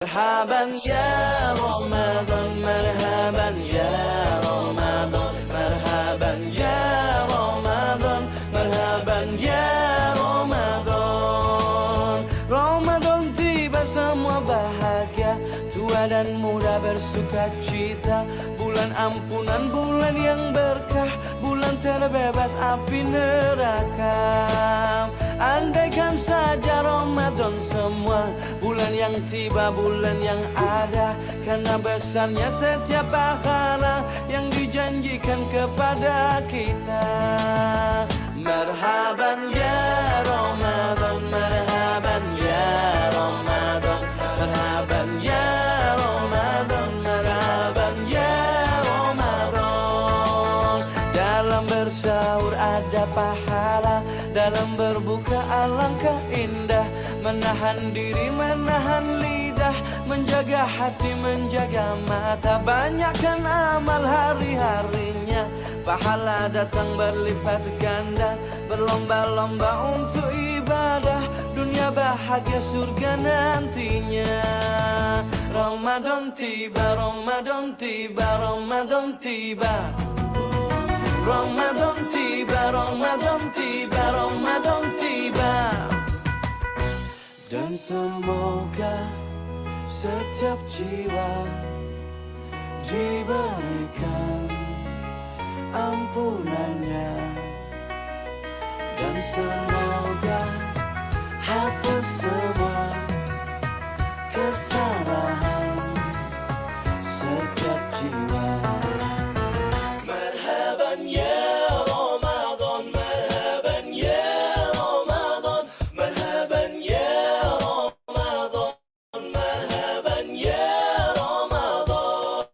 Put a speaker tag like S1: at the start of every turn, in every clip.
S1: مرحبا يا رمضان مرحبا يا رمضان مرحبا يا رمضان مرحبا ya Ramadan. Ramadan tiba semua bahagia, tua dan muda bersuka cita. Bulan ampunan, bulan yang berkah, bulan terbebas api neraka. Andaikan saja Ramadan semua, bulan yang tiba, bulan yang ada, karena besarnya setiap pahala yang dijanjikan kepada kita. Marhaban ya Ramadan, marhaban ya Ramadan, marhaban ya Ramadan, marhaban ya Ramadan. Dalam bersahur ada pahala, dalam berbuka alangkah indah. Menahan diri, menahan lidah, menjaga hati, menjaga mata. Banyakkan amal hari-harinya, pahala datang berlipat ganda. Berlomba-lomba untuk ibadah, dunia bahagia surga nantinya. Ramadan tiba, Ramadan tiba, Ramadan tiba. Ramadan tiba, Ramadan tiba, Ramadan tiba. Dan semoga setiap jiwa diberikan ampunannya, dan semoga hapus semua kesalahan setiap jiwa. Marhaban ya Ramadan, marhaban ya Ramadan, marhaban ya Ramadan, marhaban ya Ramadan.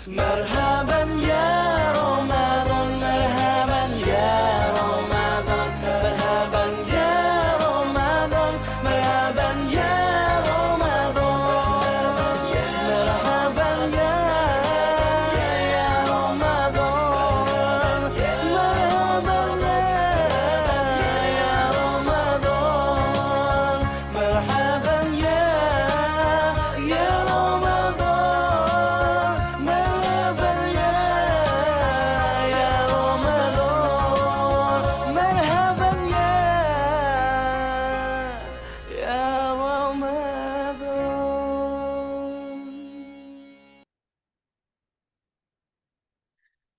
S1: Marhaban ya Ramadan, marhaban ya Ramadan, marhaban ya Ramadan, marhaban ya Ramadan, marhaban ya Ramadan, marhaban ya Ramadan, marhaban ya Ramadan, marhaban ya Ramadan, marhaban ya Ramadan.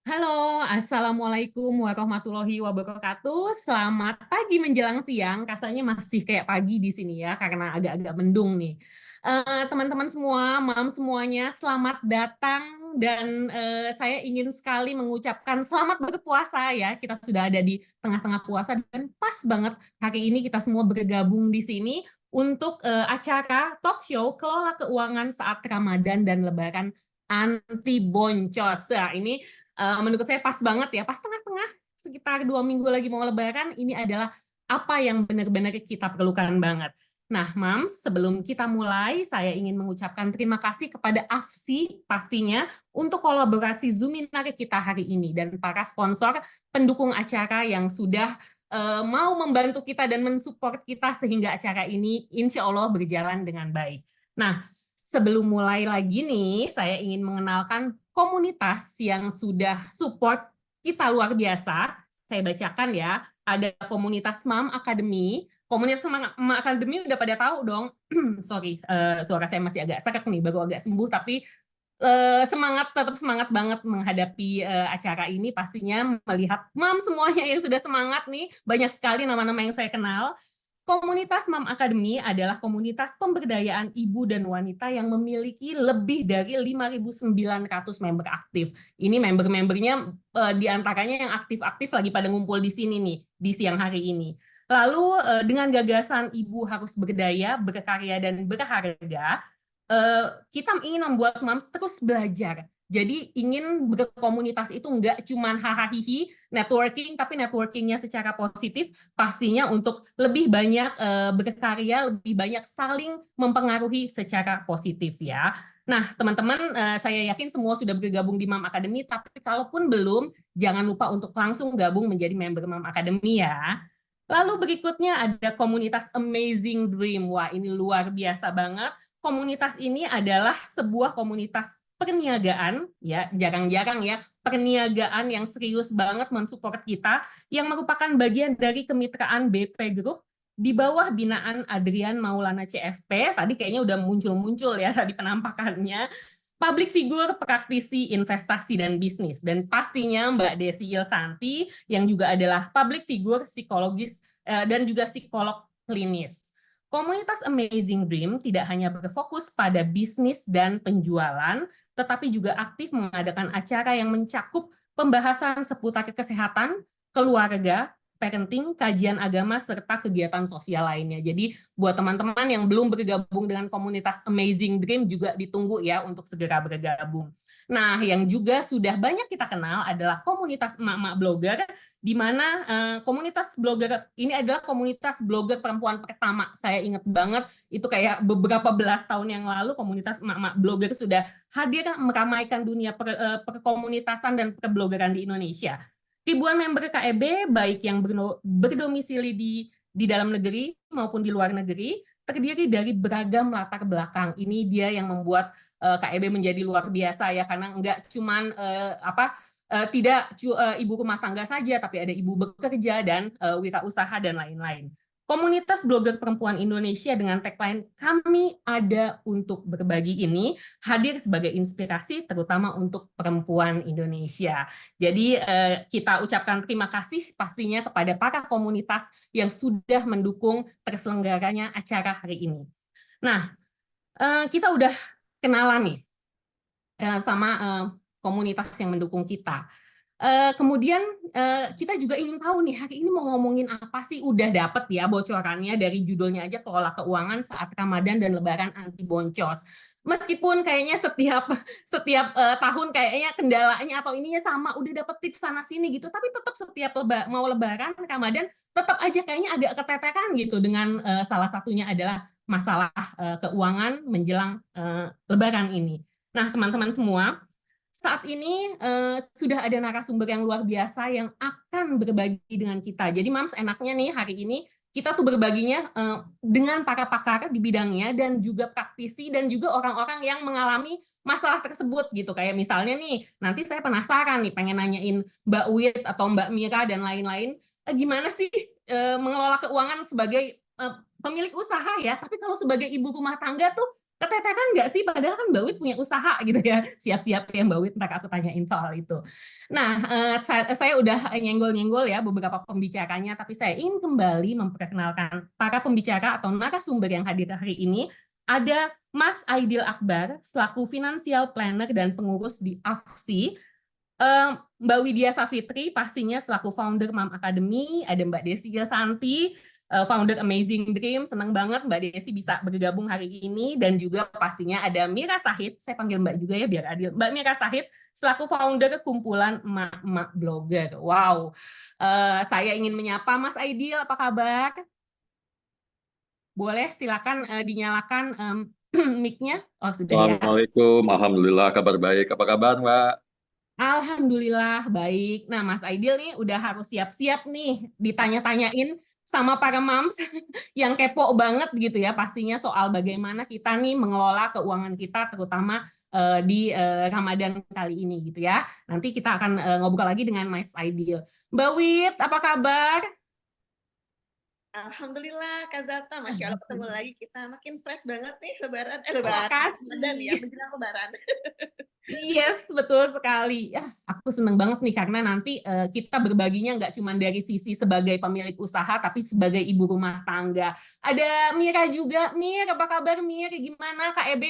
S2: Halo, Assalamualaikum warahmatullahi wabarakatuh. Selamat pagi menjelang siang. Rasanya masih kayak pagi di sini ya, karena agak-agak mendung nih. Teman-teman semua, mam semuanya, selamat datang. Dan saya ingin sekali mengucapkan selamat berpuasa ya. Kita sudah ada di tengah-tengah puasa dan pas banget hari ini kita semua bergabung di sini untuk acara talk show Kelola Keuangan saat Ramadan dan Lebaran anti boncos. Nah, ini menurut saya pas banget ya, pas tengah-tengah sekitar 2 minggu lagi mau lebaran, ini adalah apa yang benar-benar kita perlukan banget. Nah, Mams, sebelum kita mulai, saya ingin mengucapkan terima kasih kepada AFSI pastinya untuk kolaborasi Zoominar kita hari ini dan para sponsor pendukung acara yang sudah mau membantu kita dan mensupport kita sehingga acara ini insya Allah berjalan dengan baik. Nah, sebelum mulai lagi nih, saya ingin mengenalkan komunitas yang sudah support kita luar biasa. Saya bacakan ya, ada komunitas Mam Academy. Komunitas Mam Academy udah pada tahu dong. Sorry, suara saya masih agak sakit nih, baru agak sembuh, tapi tetap semangat banget menghadapi acara ini. Pastinya melihat Mam semuanya yang sudah semangat nih, banyak sekali nama-nama yang saya kenal. Komunitas Mam Academy adalah komunitas pemberdayaan ibu dan wanita yang memiliki lebih dari 5.900 member aktif. Ini member-membernya diantaranya yang aktif-aktif lagi pada ngumpul di sini nih, di siang hari ini. Lalu dengan gagasan ibu harus berdaya, berkarya, dan berharga, kita ingin membuat Mams terus belajar. Jadi ingin berkomunitas itu nggak cuma hahaha networking, tapi networkingnya secara positif, pastinya untuk lebih banyak berkarya, lebih banyak saling mempengaruhi secara positif ya. Nah, teman-teman, saya yakin semua sudah bergabung di Mam Academy, tapi kalaupun belum, jangan lupa untuk langsung gabung menjadi member Mam Academy ya. Lalu berikutnya ada komunitas Amazing Dream. Wah, ini luar biasa banget. Komunitas ini adalah sebuah komunitas perniagaan, ya, jarang-jarang ya, perniagaan yang serius banget mensupport kita, yang merupakan bagian dari kemitraan BP Group di bawah binaan Adrian Maulana CFP. Tadi kayaknya udah muncul-muncul ya tadi penampakannya. Public figure, praktisi, investasi, dan bisnis. Dan pastinya Mbak Desi Ilsanti yang juga adalah public figure, psikologis, dan juga psikolog klinis. Komunitas Amazing Dream tidak hanya berfokus pada bisnis dan penjualan, tetapi juga aktif mengadakan acara yang mencakup pembahasan seputar kesehatan, keluarga, parenting, kajian agama, serta kegiatan sosial lainnya. Jadi buat teman-teman yang belum bergabung dengan komunitas Amazing Dream juga ditunggu ya untuk segera bergabung. Nah, yang juga sudah banyak kita kenal adalah komunitas emak-emak blogger, di mana komunitas blogger ini adalah komunitas blogger perempuan pertama. Saya ingat banget itu kayak beberapa belas tahun yang lalu komunitas emak-emak blogger sudah hadir meramaikan dunia perkomunitasan dan perblogeran di Indonesia. Ribuan member KEB, baik yang berdomisili di dalam negeri maupun di luar negeri, terdiri dari beragam latar belakang. Ini dia yang membuat KEB menjadi luar biasa ya, karena enggak cuman tidak ibu rumah tangga saja, tapi ada ibu bekerja dan wirausaha dan lain-lain. Komunitas blogger perempuan Indonesia dengan tagline "Kami ada untuk berbagi" ini hadir sebagai inspirasi terutama untuk perempuan Indonesia. Jadi kita ucapkan terima kasih pastinya kepada para komunitas yang sudah mendukung terselenggaranya acara hari ini. Nah, kita udah kenalan nih sama komunitas yang mendukung kita. Kemudian kita juga ingin tahu nih hari ini mau ngomongin apa sih. Udah dapet ya bocorannya dari judulnya aja, kelola keuangan saat Ramadan dan Lebaran anti boncos. Meskipun kayaknya setiap tahun kayaknya kendalanya atau ininya sama, udah dapet tips sana sini gitu, tapi tetap setiap mau Lebaran Ramadan tetap aja kayaknya agak keteteran gitu dengan salah satunya adalah masalah keuangan menjelang Lebaran ini. Nah, teman-teman semua, saat ini sudah ada narasumber yang luar biasa yang akan berbagi dengan kita. Jadi Mams, enaknya nih hari ini kita tuh berbaginya dengan para pakar di bidangnya dan juga praktisi dan juga orang-orang yang mengalami masalah tersebut gitu. Kayak misalnya nih, nanti saya penasaran nih pengen nanyain Mbak Wit atau Mbak Mira dan lain-lain, gimana sih mengelola keuangan sebagai pemilik usaha ya, tapi kalau sebagai ibu rumah tangga tuh keteteran nggak sih? Padahal kan Mbak Wit punya usaha gitu ya. Siap-siap ya Mbak Wit, ntar aku tanyain soal itu. Nah, saya udah nyenggol-nyenggol ya beberapa pembicaranya, tapi saya ingin kembali memperkenalkan para pembicara atau narasumber yang hadir hari ini. Ada Mas Aidil Akbar, selaku Financial Planner dan pengurus di AFSI. Mbak Widya Safitri, pastinya selaku founder Mam Academy. Ada Mbak Desi Santi, founder Amazing Dream. Senang banget Mbak Desi bisa bergabung hari ini. Dan juga pastinya ada Mira Sahid, saya panggil Mbak juga ya biar adil. Mbak Mira Sahid selaku founder kumpulan emak-emak blogger. Wow, saya ingin menyapa Mas Aidil, apa kabar? Boleh silakan dinyalakan mic-nya. Oh sudah ya.
S3: Assalamualaikum, Alhamdulillah kabar baik. Apa kabar Mbak?
S2: Alhamdulillah baik. Nah, Mas Aidil nih udah harus siap-siap nih ditanya-tanyain sama para moms yang kepo banget gitu ya pastinya soal bagaimana kita nih mengelola keuangan kita terutama di Ramadan kali ini gitu ya. Nanti kita akan ngobrol lagi dengan Mas Aidil. Mbak Wit, apa kabar?
S4: Alhamdulillah, Kak Zata, Masya Allah ketemu lagi kita. Makin fresh banget nih Lebaran. Ramadan ya, menjelang Lebaran.
S2: Yes, betul sekali. Ya, aku seneng banget nih karena nanti kita berbaginya nggak cuma dari sisi sebagai pemilik usaha, tapi sebagai ibu rumah tangga. Ada Mira juga. Mir, apa kabar Mir? Gimana KEB?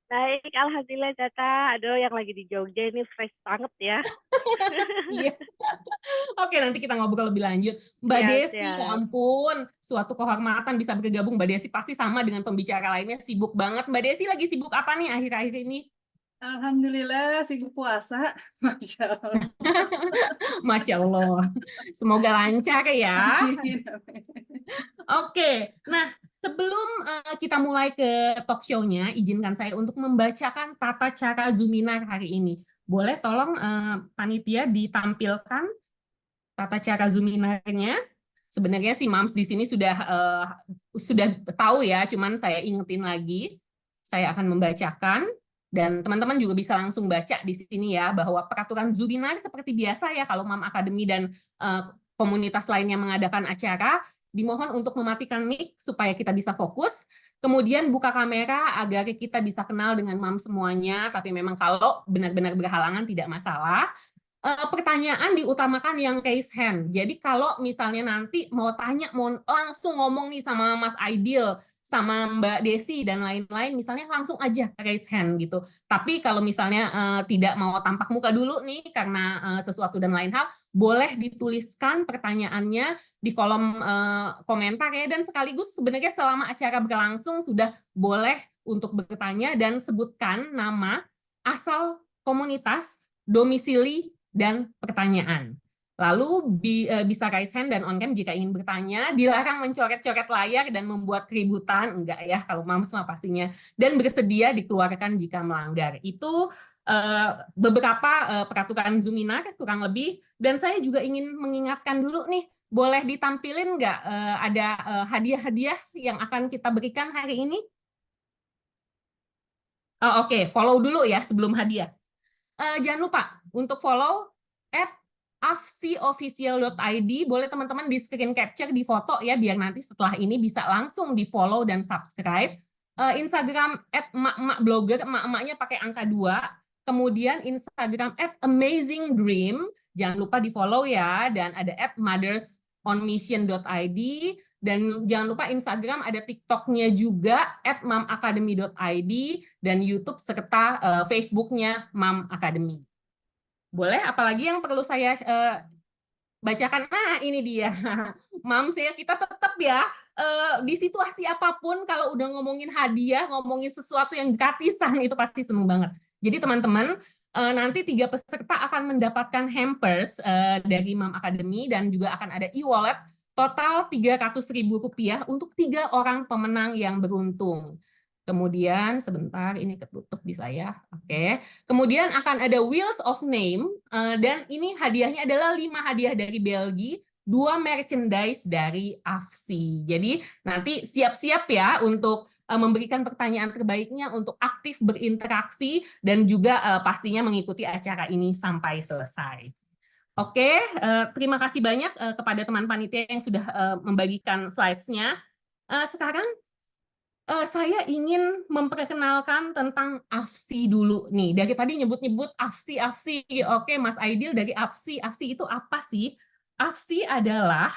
S5: Baik, Alhamdulillah Zata. Aduh, yang lagi di Jogja ini fresh banget ya.
S2: Iya. Oke, nanti kita ngobrol lebih lanjut. Mbak Desi, ya ampun, suatu kehormatan bisa bergabung. Mbak Desi pasti sama dengan pembicara lainnya, sibuk banget. Mbak Desi lagi sibuk apa nih akhir-akhir ini?
S6: Alhamdulillah sibuk puasa, Masya Allah.
S2: Masya Allah. Semoga lancar ya. Oke, nah sebelum kita mulai ke talk show-nya, izinkan saya untuk membacakan tata cara Zoominar hari ini. Boleh tolong panitia ditampilkan tata cara Zoominar-nya? Sebenarnya si Mams di sini sudah tahu ya, cuman saya ingetin lagi. Saya akan membacakan dan teman-teman juga bisa langsung baca di sini ya bahwa peraturan Zubinar seperti biasa ya kalau Mam Academy dan komunitas lainnya mengadakan acara, dimohon untuk mematikan mic supaya kita bisa fokus. Kemudian buka kamera agar kita bisa kenal dengan Mam semuanya, tapi memang kalau benar-benar berhalangan tidak masalah. Pertanyaan diutamakan yang raise hand. Jadi kalau misalnya nanti mau tanya, mau langsung ngomong nih sama Mas Aidil, sama Mbak Desi dan lain-lain, misalnya langsung aja raise hand gitu. Tapi kalau misalnya tidak mau tampak muka dulu nih karena sesuatu dan lain hal, boleh dituliskan pertanyaannya di kolom komentar ya. Dan sekaligus sebenarnya selama acara berlangsung sudah boleh untuk bertanya dan sebutkan nama, asal komunitas, domisili, dan pertanyaan. Lalu bisa raise hand dan on cam jika ingin bertanya, dilarang mencoret-coret layar dan membuat keributan, enggak ya kalau Mams mah pastinya, dan bersedia dikeluarkan jika melanggar. Itu beberapa peraturan Zuminar kurang lebih, dan saya juga ingin mengingatkan dulu nih, boleh ditampilin nggak ada hadiah-hadiah yang akan kita berikan hari ini? Oh, oke, follow dulu ya sebelum hadiah. Jangan lupa untuk follow @afsiofficial.id, boleh teman-teman di screen capture, di foto ya, biar nanti setelah ini bisa langsung di follow dan subscribe. Instagram @emak-emak-blogger, emak-emaknya pakai angka 2, kemudian Instagram @amazinggream, jangan lupa di follow ya, dan ada @mothersonmission.id, dan jangan lupa Instagram ada TikToknya juga @mamacademy.id, dan YouTube serta Facebooknya Mam Academy. Boleh, apalagi yang perlu saya bacakan? Nah, ini dia. Mams ya, kita tetap ya, di situasi apapun kalau udah ngomongin hadiah, ngomongin sesuatu yang gratisan, itu pasti seneng banget. Jadi teman-teman, nanti 3 peserta akan mendapatkan hampers dari Mam Academy, dan juga akan ada e-wallet total Rp300.000 untuk 3 orang pemenang yang beruntung. Kemudian sebentar, ini ketutup di saya. Oke. Kemudian akan ada Wheels of Name, dan ini hadiahnya adalah 5 hadiah dari Belgia, 2 merchandise dari AFSI. Jadi nanti siap-siap ya untuk memberikan pertanyaan terbaiknya, untuk aktif berinteraksi, dan juga pastinya mengikuti acara ini sampai selesai. Oke, terima kasih banyak kepada teman panitia yang sudah membagikan slides-nya. Sekarang saya ingin memperkenalkan tentang AFSI dulu nih. Dari tadi nyebut-nyebut AFSI. Oke, Mas Aidil, dari AFSI. AFSI itu apa sih? AFSI adalah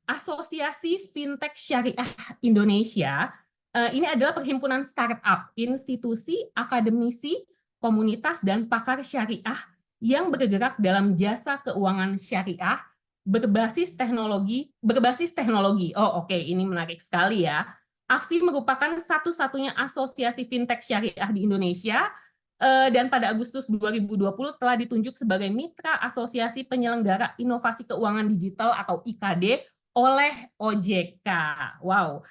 S2: Asosiasi Fintech Syariah Indonesia. Ini adalah perhimpunan startup, institusi, akademisi, komunitas, dan pakar syariah yang bergerak dalam jasa keuangan syariah berbasis teknologi. Oh, oke, ini menarik sekali ya. AFSI merupakan satu-satunya asosiasi fintech syariah di Indonesia, dan pada Agustus 2020 telah ditunjuk sebagai mitra asosiasi penyelenggara inovasi keuangan digital atau IKD oleh OJK. Wow,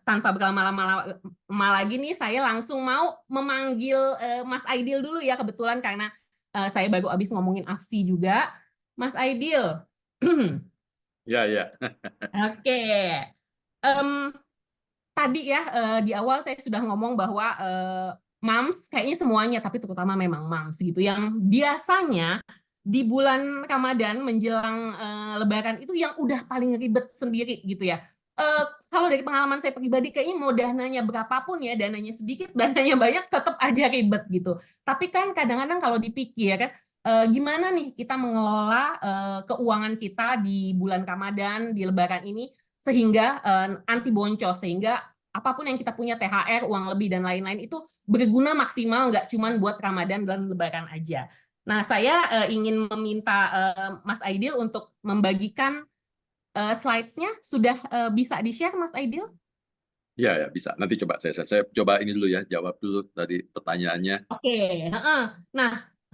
S2: tanpa berlama-lama lagi nih, saya langsung mau memanggil Mas Aidil dulu ya, kebetulan karena saya baru habis ngomongin AFSI juga. Mas Aidil.
S3: Ya.
S2: Oke. Tadi ya di awal saya sudah ngomong bahwa Mams, kayaknya semuanya, tapi terutama memang Mams gitu, yang biasanya di bulan Ramadan menjelang Lebaran itu yang udah paling ribet sendiri gitu ya. Kalau dari pengalaman saya pribadi, kayaknya mau dananya berapapun ya, dananya sedikit, dananya banyak, tetap aja ribet gitu. Tapi kan kadang-kadang kalau dipikir, gimana nih kita mengelola keuangan kita di bulan Ramadan, di Lebaran ini, sehingga anti boncos, sehingga apapun yang kita punya, THR, uang lebih, dan lain-lain itu berguna maksimal, nggak cuma buat Ramadan dan Lebaran aja. Nah, saya ingin meminta Mas Aidil untuk membagikan slides-nya. Sudah bisa di-share, Mas Aidil?
S3: Ya, bisa. Nanti coba saya coba ini dulu ya, jawab dulu tadi pertanyaannya.
S2: Oke. Nah,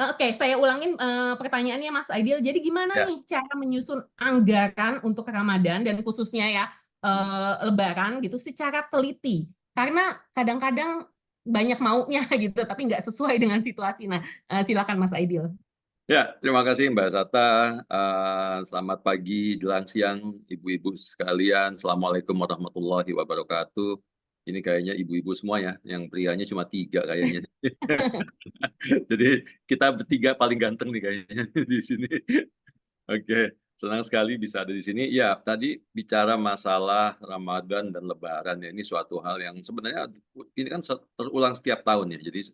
S2: oke, saya ulangin pertanyaannya Mas Aidil. Jadi gimana nih cara menyusun anggaran untuk Ramadan dan khususnya ya Lebaran gitu secara teliti? Karena kadang-kadang banyak maunya gitu, tapi nggak sesuai dengan situasi. Nah, silakan Mas Aidil.
S3: Ya, terima kasih Mbak Sata. Selamat pagi, jelang siang, ibu-ibu sekalian. Assalamualaikum warahmatullahi wabarakatuh. Ini kayaknya ibu-ibu semua ya, yang prianya cuma 3 kayaknya. Jadi kita bertiga paling ganteng nih kayaknya di sini. Oke, senang sekali bisa ada di sini. Ya, tadi bicara masalah Ramadan dan Lebaran ya, ini suatu hal yang sebenarnya ini kan terulang setiap tahun ya. Jadi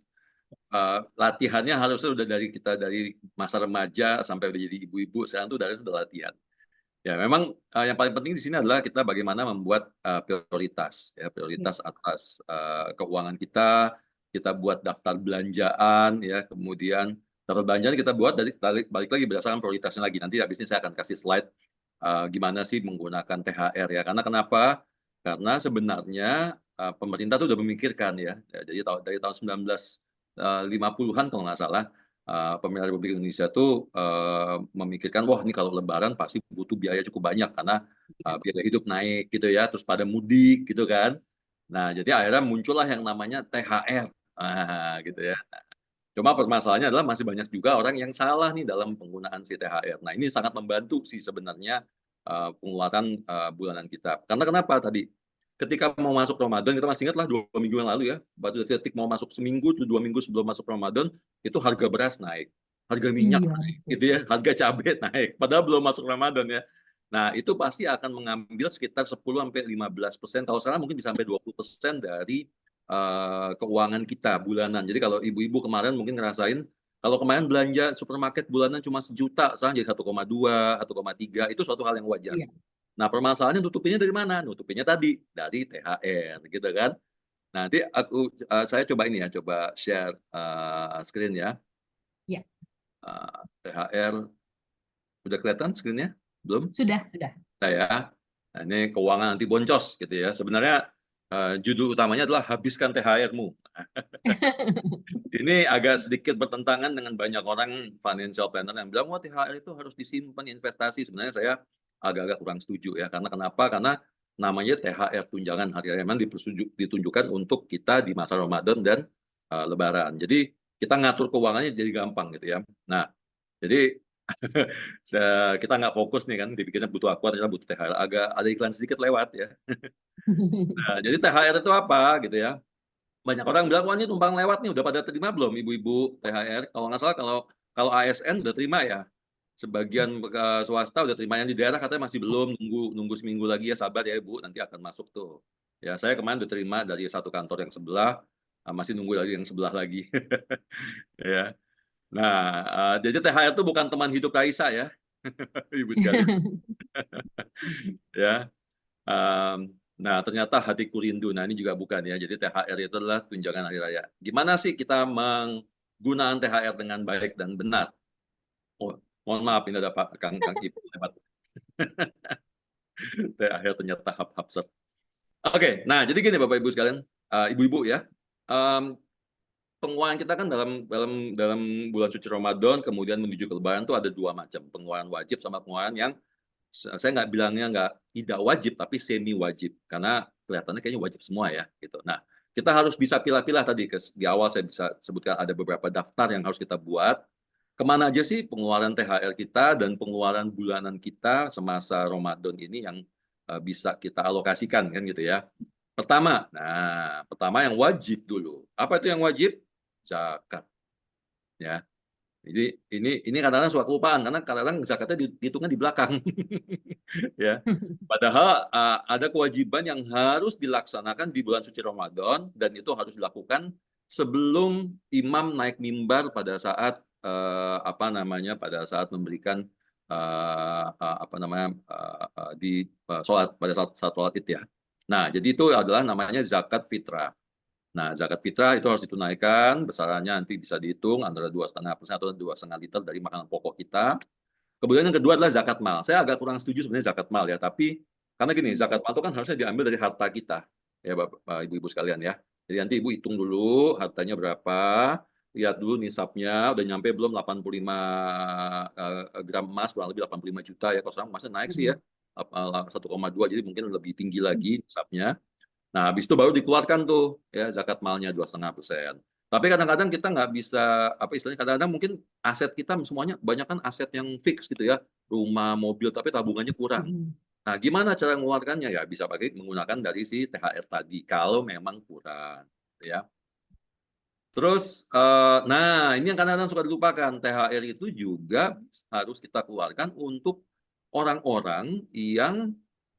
S3: latihannya harusnya udah dari kita dari masa remaja sampai udah jadi ibu-ibu, sekarang tuh sudah latihan. Ya, memang yang paling penting di sini adalah kita bagaimana membuat prioritas ya, prioritas atas keuangan kita. Kita buat daftar belanjaan ya, kemudian daftar belanjaan kita buat dari balik lagi berdasarkan prioritasnya lagi. Nanti habis ini saya akan kasih slide gimana sih menggunakan THR ya. Karena kenapa? Karena sebenarnya pemerintah tuh udah memikirkan ya. Jadi dari tahun 1950-an kalau nggak salah, pemerintah Republik Indonesia tuh memikirkan, wah ini kalau Lebaran pasti butuh biaya cukup banyak karena biaya hidup naik gitu ya, terus pada mudik gitu kan. Nah, jadi akhirnya muncullah yang namanya THR, gitu ya. Cuma permasalahannya adalah masih banyak juga orang yang salah nih dalam penggunaan si THR. Nah, ini sangat membantu sih sebenarnya pengeluaran bulanan kita. Karena kenapa tadi? Ketika mau masuk Ramadan, kita masih ingat lah 2 minggu yang lalu ya, baru detik mau masuk seminggu, 2 minggu sebelum masuk Ramadan, itu harga beras naik, harga minyak
S2: Iya,
S3: naik,
S2: betul.
S3: gitu ya, harga cabai naik, padahal belum masuk Ramadan ya. Nah, itu pasti akan mengambil sekitar 10-15%, kalau salah mungkin bisa sampai 20% dari keuangan kita bulanan. Jadi kalau ibu-ibu kemarin mungkin ngerasain, kalau kemarin belanja supermarket bulanan cuma 1 juta, sekarang jadi 1,2, 1,3, itu suatu hal yang wajar.
S2: Iya.
S3: Nah, permasalahannya nutupinnya dari mana? Nutupinnya tadi dari THR, gitu kan? Nanti saya coba ini ya, coba share screen ya.
S2: Iya.
S3: THR udah kelihatan screen-nya? Belum?
S2: Sudah.
S3: Nah ya, nah, ini keuangan anti boncos gitu ya. Sebenarnya judul utamanya adalah habiskan THR-mu. Ini agak sedikit bertentangan dengan banyak orang financial planner yang bilang, wah THR itu harus disimpan investasi. Sebenarnya saya agak-agak kurang setuju ya. Karena kenapa? Karena namanya THR tunjangan hari raya memang ditunjukkan untuk kita di masa Ramadan dan Lebaran. Jadi kita ngatur keuangannya jadi gampang gitu ya. Nah, jadi kita nggak fokus nih kan, dipikirnya butuh aku, ternyata butuh THR. Agak ada iklan sedikit lewat ya. Nah, jadi THR itu apa gitu ya? Banyak orang bilang, wah ini tumpang lewat nih, udah pada terima belum ibu-ibu THR? Kalau nggak salah kalau ASN udah terima ya. Sebagian swasta udah terima, yang di daerah katanya masih belum, nunggu seminggu lagi ya, sabar ya Ibu, nanti akan masuk tuh. Ya, saya kemarin udah terima dari satu kantor yang sebelah, masih nunggu lagi yang sebelah lagi. Ya. Nah, jadi THR itu bukan teman hidup Raisa ya, Ibu sekalian. Ya. Nah, ternyata hatiku rindu. Nah, ini juga bukan ya. Jadi THR itu adalah tunjangan hari raya. Gimana sih kita menggunakan THR dengan baik dan benar? Oh, mohon maaf, ini ada Pak Kang Ipul lewat. THR ternyata hap-hap. Oke, nah jadi gini Bapak Ibu sekalian, ibu-ibu ya. Pengeluaran kita kan dalam bulan suci Ramadan kemudian menuju ke Lebaran itu ada 2 macam, pengeluaran wajib sama pengeluaran yang saya nggak bilangnya tidak wajib, tapi semi wajib, karena kelihatannya kayaknya wajib semua ya, gitu. Nah, kita harus bisa pilah-pilah tadi, di awal saya bisa sebutkan ada beberapa daftar yang harus kita buat, kemana aja sih pengeluaran THR kita dan pengeluaran bulanan kita semasa Ramadan ini yang bisa kita alokasikan, kan gitu ya. Pertama yang wajib dulu. Apa itu yang wajib? Zakat. Ya. Jadi ini kadang-kadang suka kelupaan karena kadang-kadang zakatnya dihitungnya di belakang. Ya. Padahal ada kewajiban yang harus dilaksanakan di bulan suci Ramadan dan itu harus dilakukan sebelum imam naik mimbar pada saat pada saat memberikan di sholat pada saat sholat Id ya. Nah, jadi itu adalah namanya zakat fitrah. Nah, zakat fitrah itu harus ditunaikan, besarannya nanti bisa dihitung antara 2,5% atau 2,5 liter dari makanan pokok kita. Kemudian yang kedua adalah zakat mal. Saya agak kurang setuju sebenarnya zakat mal ya, tapi karena gini, zakat mal itu kan harusnya diambil dari harta kita, ya Bapak, Ibu-Ibu sekalian ya. Jadi nanti Ibu hitung dulu hartanya berapa, lihat dulu nisabnya, udah nyampe belum 85 gram emas, kurang lebih 85 juta ya, kalau sekarang emasnya naik sih ya, 1,2, jadi mungkin lebih tinggi lagi nisabnya. Nah, habis itu baru dikeluarkan tuh ya zakat malnya 2,5%. Tapi kadang-kadang kita nggak bisa, apa istilahnya, kadang-kadang mungkin aset kita semuanya, banyak kan aset yang fix gitu ya, rumah, mobil, tapi tabungannya kurang.
S2: Mm-mm.
S3: Nah, gimana cara mengeluarkannya? Ya bisa pakai menggunakan dari si THR tadi, kalau memang kurang, gitu ya. Terus, nah ini yang kadang-kadang suka dilupakan, THR itu juga harus kita keluarkan untuk orang-orang yang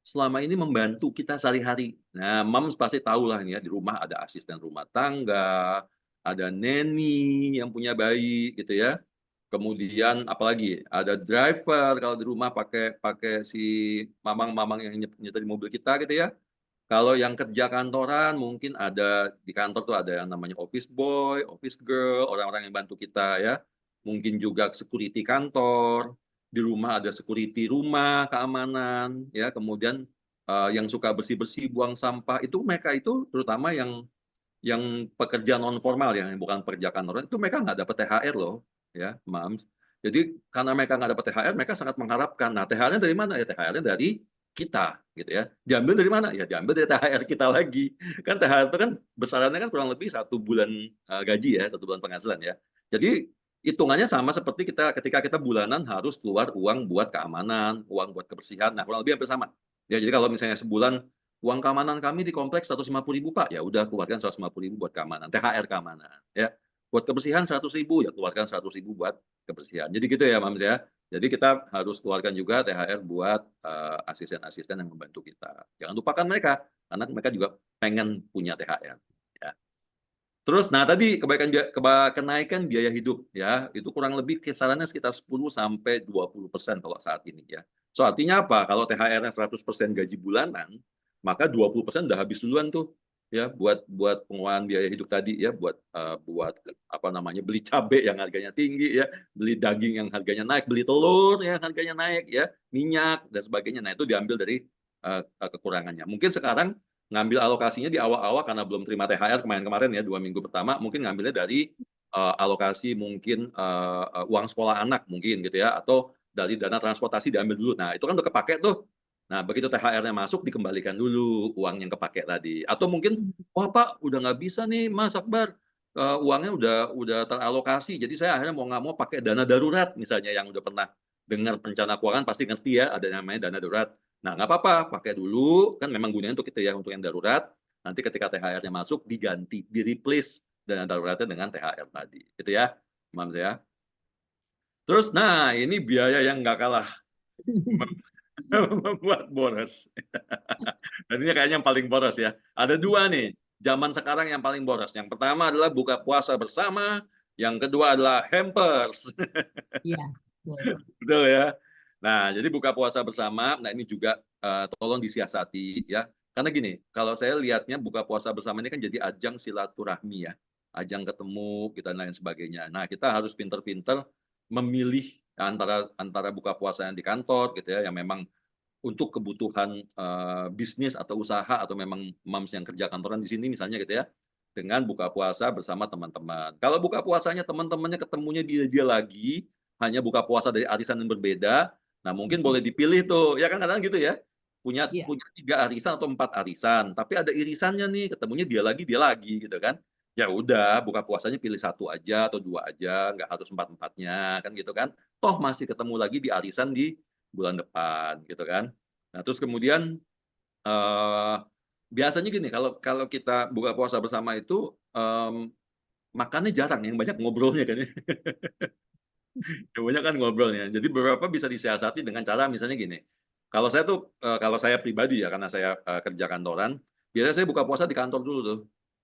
S3: selama ini membantu kita sehari-hari. Nah, Mams pasti tahu lah ini ya, di rumah ada asisten rumah tangga, ada neni yang punya bayi gitu ya. Kemudian apalagi ada driver kalau di rumah pakai pakai si mamang-mamang yang nyetir mobil kita gitu ya. Kalau yang kerja kantoran mungkin ada di kantor tuh ada yang namanya office boy, office girl, orang-orang yang bantu kita ya. Mungkin juga security kantor, di rumah ada security rumah, keamanan ya. Kemudian yang suka bersih-bersih, buang sampah itu mereka itu terutama yang pekerja non formal ya, yang bukan pekerja kantoran itu mereka nggak dapat THR loh ya, Mams. Jadi karena mereka nggak dapat THR, mereka sangat mengharapkan. Nah, THR-nya dari mana? Ya THR-nya dari kita gitu ya. Diambil dari mana? Ya diambil dari THR kita lagi. Kan THR itu kan besarannya kan kurang lebih 1 bulan gaji ya, 1 bulan penghasilan ya. Jadi hitungannya sama seperti kita ketika kita bulanan harus keluar uang buat keamanan, uang buat kebersihan. Nah, kurang lebih hampir sama. Ya, jadi kalau misalnya sebulan uang keamanan kami di kompleks 150.000 Pak, ya udah keluarkan 150.000 buat keamanan, THR keamanan, ya. Buat kebersihan 100.000, ya keluarkan 100.000 buat kebersihan. Jadi gitu ya, Mams ya. Jadi kita harus keluarkan juga THR buat asisten-asisten yang membantu kita. Jangan lupakan mereka, karena mereka juga pengen punya THR. Ya. Terus, nah tadi kenaikan biaya hidup ya, itu kurang lebih kisarannya sekitar 10-20% kalau saat ini ya. So artinya apa? Kalau THR-nya 100% gaji bulanan, maka 20% udah habis duluan tuh ya buat pengeluaran biaya hidup tadi ya, buat apa namanya, beli cabai yang harganya tinggi ya, beli daging yang harganya naik, beli telur yang harganya naik ya, minyak dan sebagainya. Nah itu diambil dari kekurangannya. Mungkin sekarang ngambil alokasinya di awal-awal karena belum terima THR kemarin-kemarin ya, 2 minggu pertama mungkin ngambilnya dari alokasi mungkin uang sekolah anak mungkin gitu ya, atau dari dana transportasi diambil dulu. Nah itu kan udah kepake tuh. Nah begitu THR-nya masuk dikembalikan dulu uang yang kepake tadi. Atau mungkin, wah Pak udah nggak bisa nih Mas Akbar, uangnya udah teralokasi. Jadi saya akhirnya mau nggak mau pakai dana darurat misalnya, yang udah pernah dengar perencana keuangan pasti ngerti ya, ada namanya dana darurat. Nah nggak apa-apa, pakai dulu, kan memang gunanya untuk itu ya, untuk yang darurat. Nanti ketika THR-nya masuk diganti, di-replace dana daruratnya dengan THR tadi. Gitu ya, Mams ya. Terus, nah ini biaya yang nggak kalah membuat boros. Dan ini kayaknya yang paling boros ya. Ada 2 nih, zaman sekarang yang paling boros. Yang pertama adalah buka puasa bersama, yang kedua adalah hampers.
S2: Iya, betul.
S3: Betul ya. Nah, jadi buka puasa bersama, nah ini juga tolong disiasati ya. Karena gini, kalau saya lihatnya buka puasa bersama ini kan jadi ajang silaturahmi ya, ajang ketemu kita dan lain sebagainya. Nah, kita harus pinter-pinter memilih antara buka puasa yang di kantor gitu ya, yang memang untuk kebutuhan bisnis atau usaha, atau memang Mams yang kerja kantoran di sini misalnya gitu ya, dengan buka puasa bersama teman-teman. Kalau buka puasanya teman-temannya ketemunya dia lagi, hanya buka puasa dari arisan yang berbeda, nah mungkin boleh dipilih tuh, ya kan kadang gitu ya, punya
S2: Iya.
S3: 3 arisan atau 4 arisan, tapi ada irisannya nih, ketemunya dia lagi gitu kan. Ya udah, buka puasanya pilih 1 aja atau 2 aja, nggak harus 4-4-nya kan gitu kan. Toh masih ketemu lagi di arisan di bulan depan gitu kan. Nah terus kemudian biasanya gini, kalau kita buka puasa bersama itu makannya jarang, yang banyak ngobrolnya kan ya. Yang banyak kan ngobrolnya. Jadi beberapa bisa disiasati dengan cara misalnya gini, kalau saya tuh kalau saya pribadi ya, karena saya kerja kantoran, biasanya saya buka puasa di kantor dulu tuh,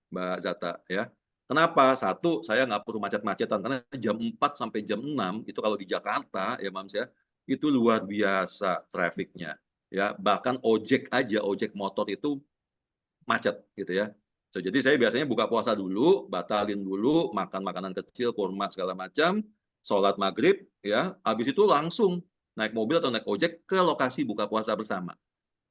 S3: Mbak Zata ya. Kenapa? 1, saya nggak perlu macet-macetan, karena jam 4 sampai jam 6 itu kalau di Jakarta ya Mams ya, itu luar biasa traffic-nya ya. Bahkan ojek aja, ojek motor itu macet gitu ya. So, jadi saya biasanya buka puasa dulu, batalin dulu, makan makanan kecil, kurma segala macam, sholat maghrib, ya, habis itu langsung naik mobil atau naik ojek ke lokasi buka puasa bersama.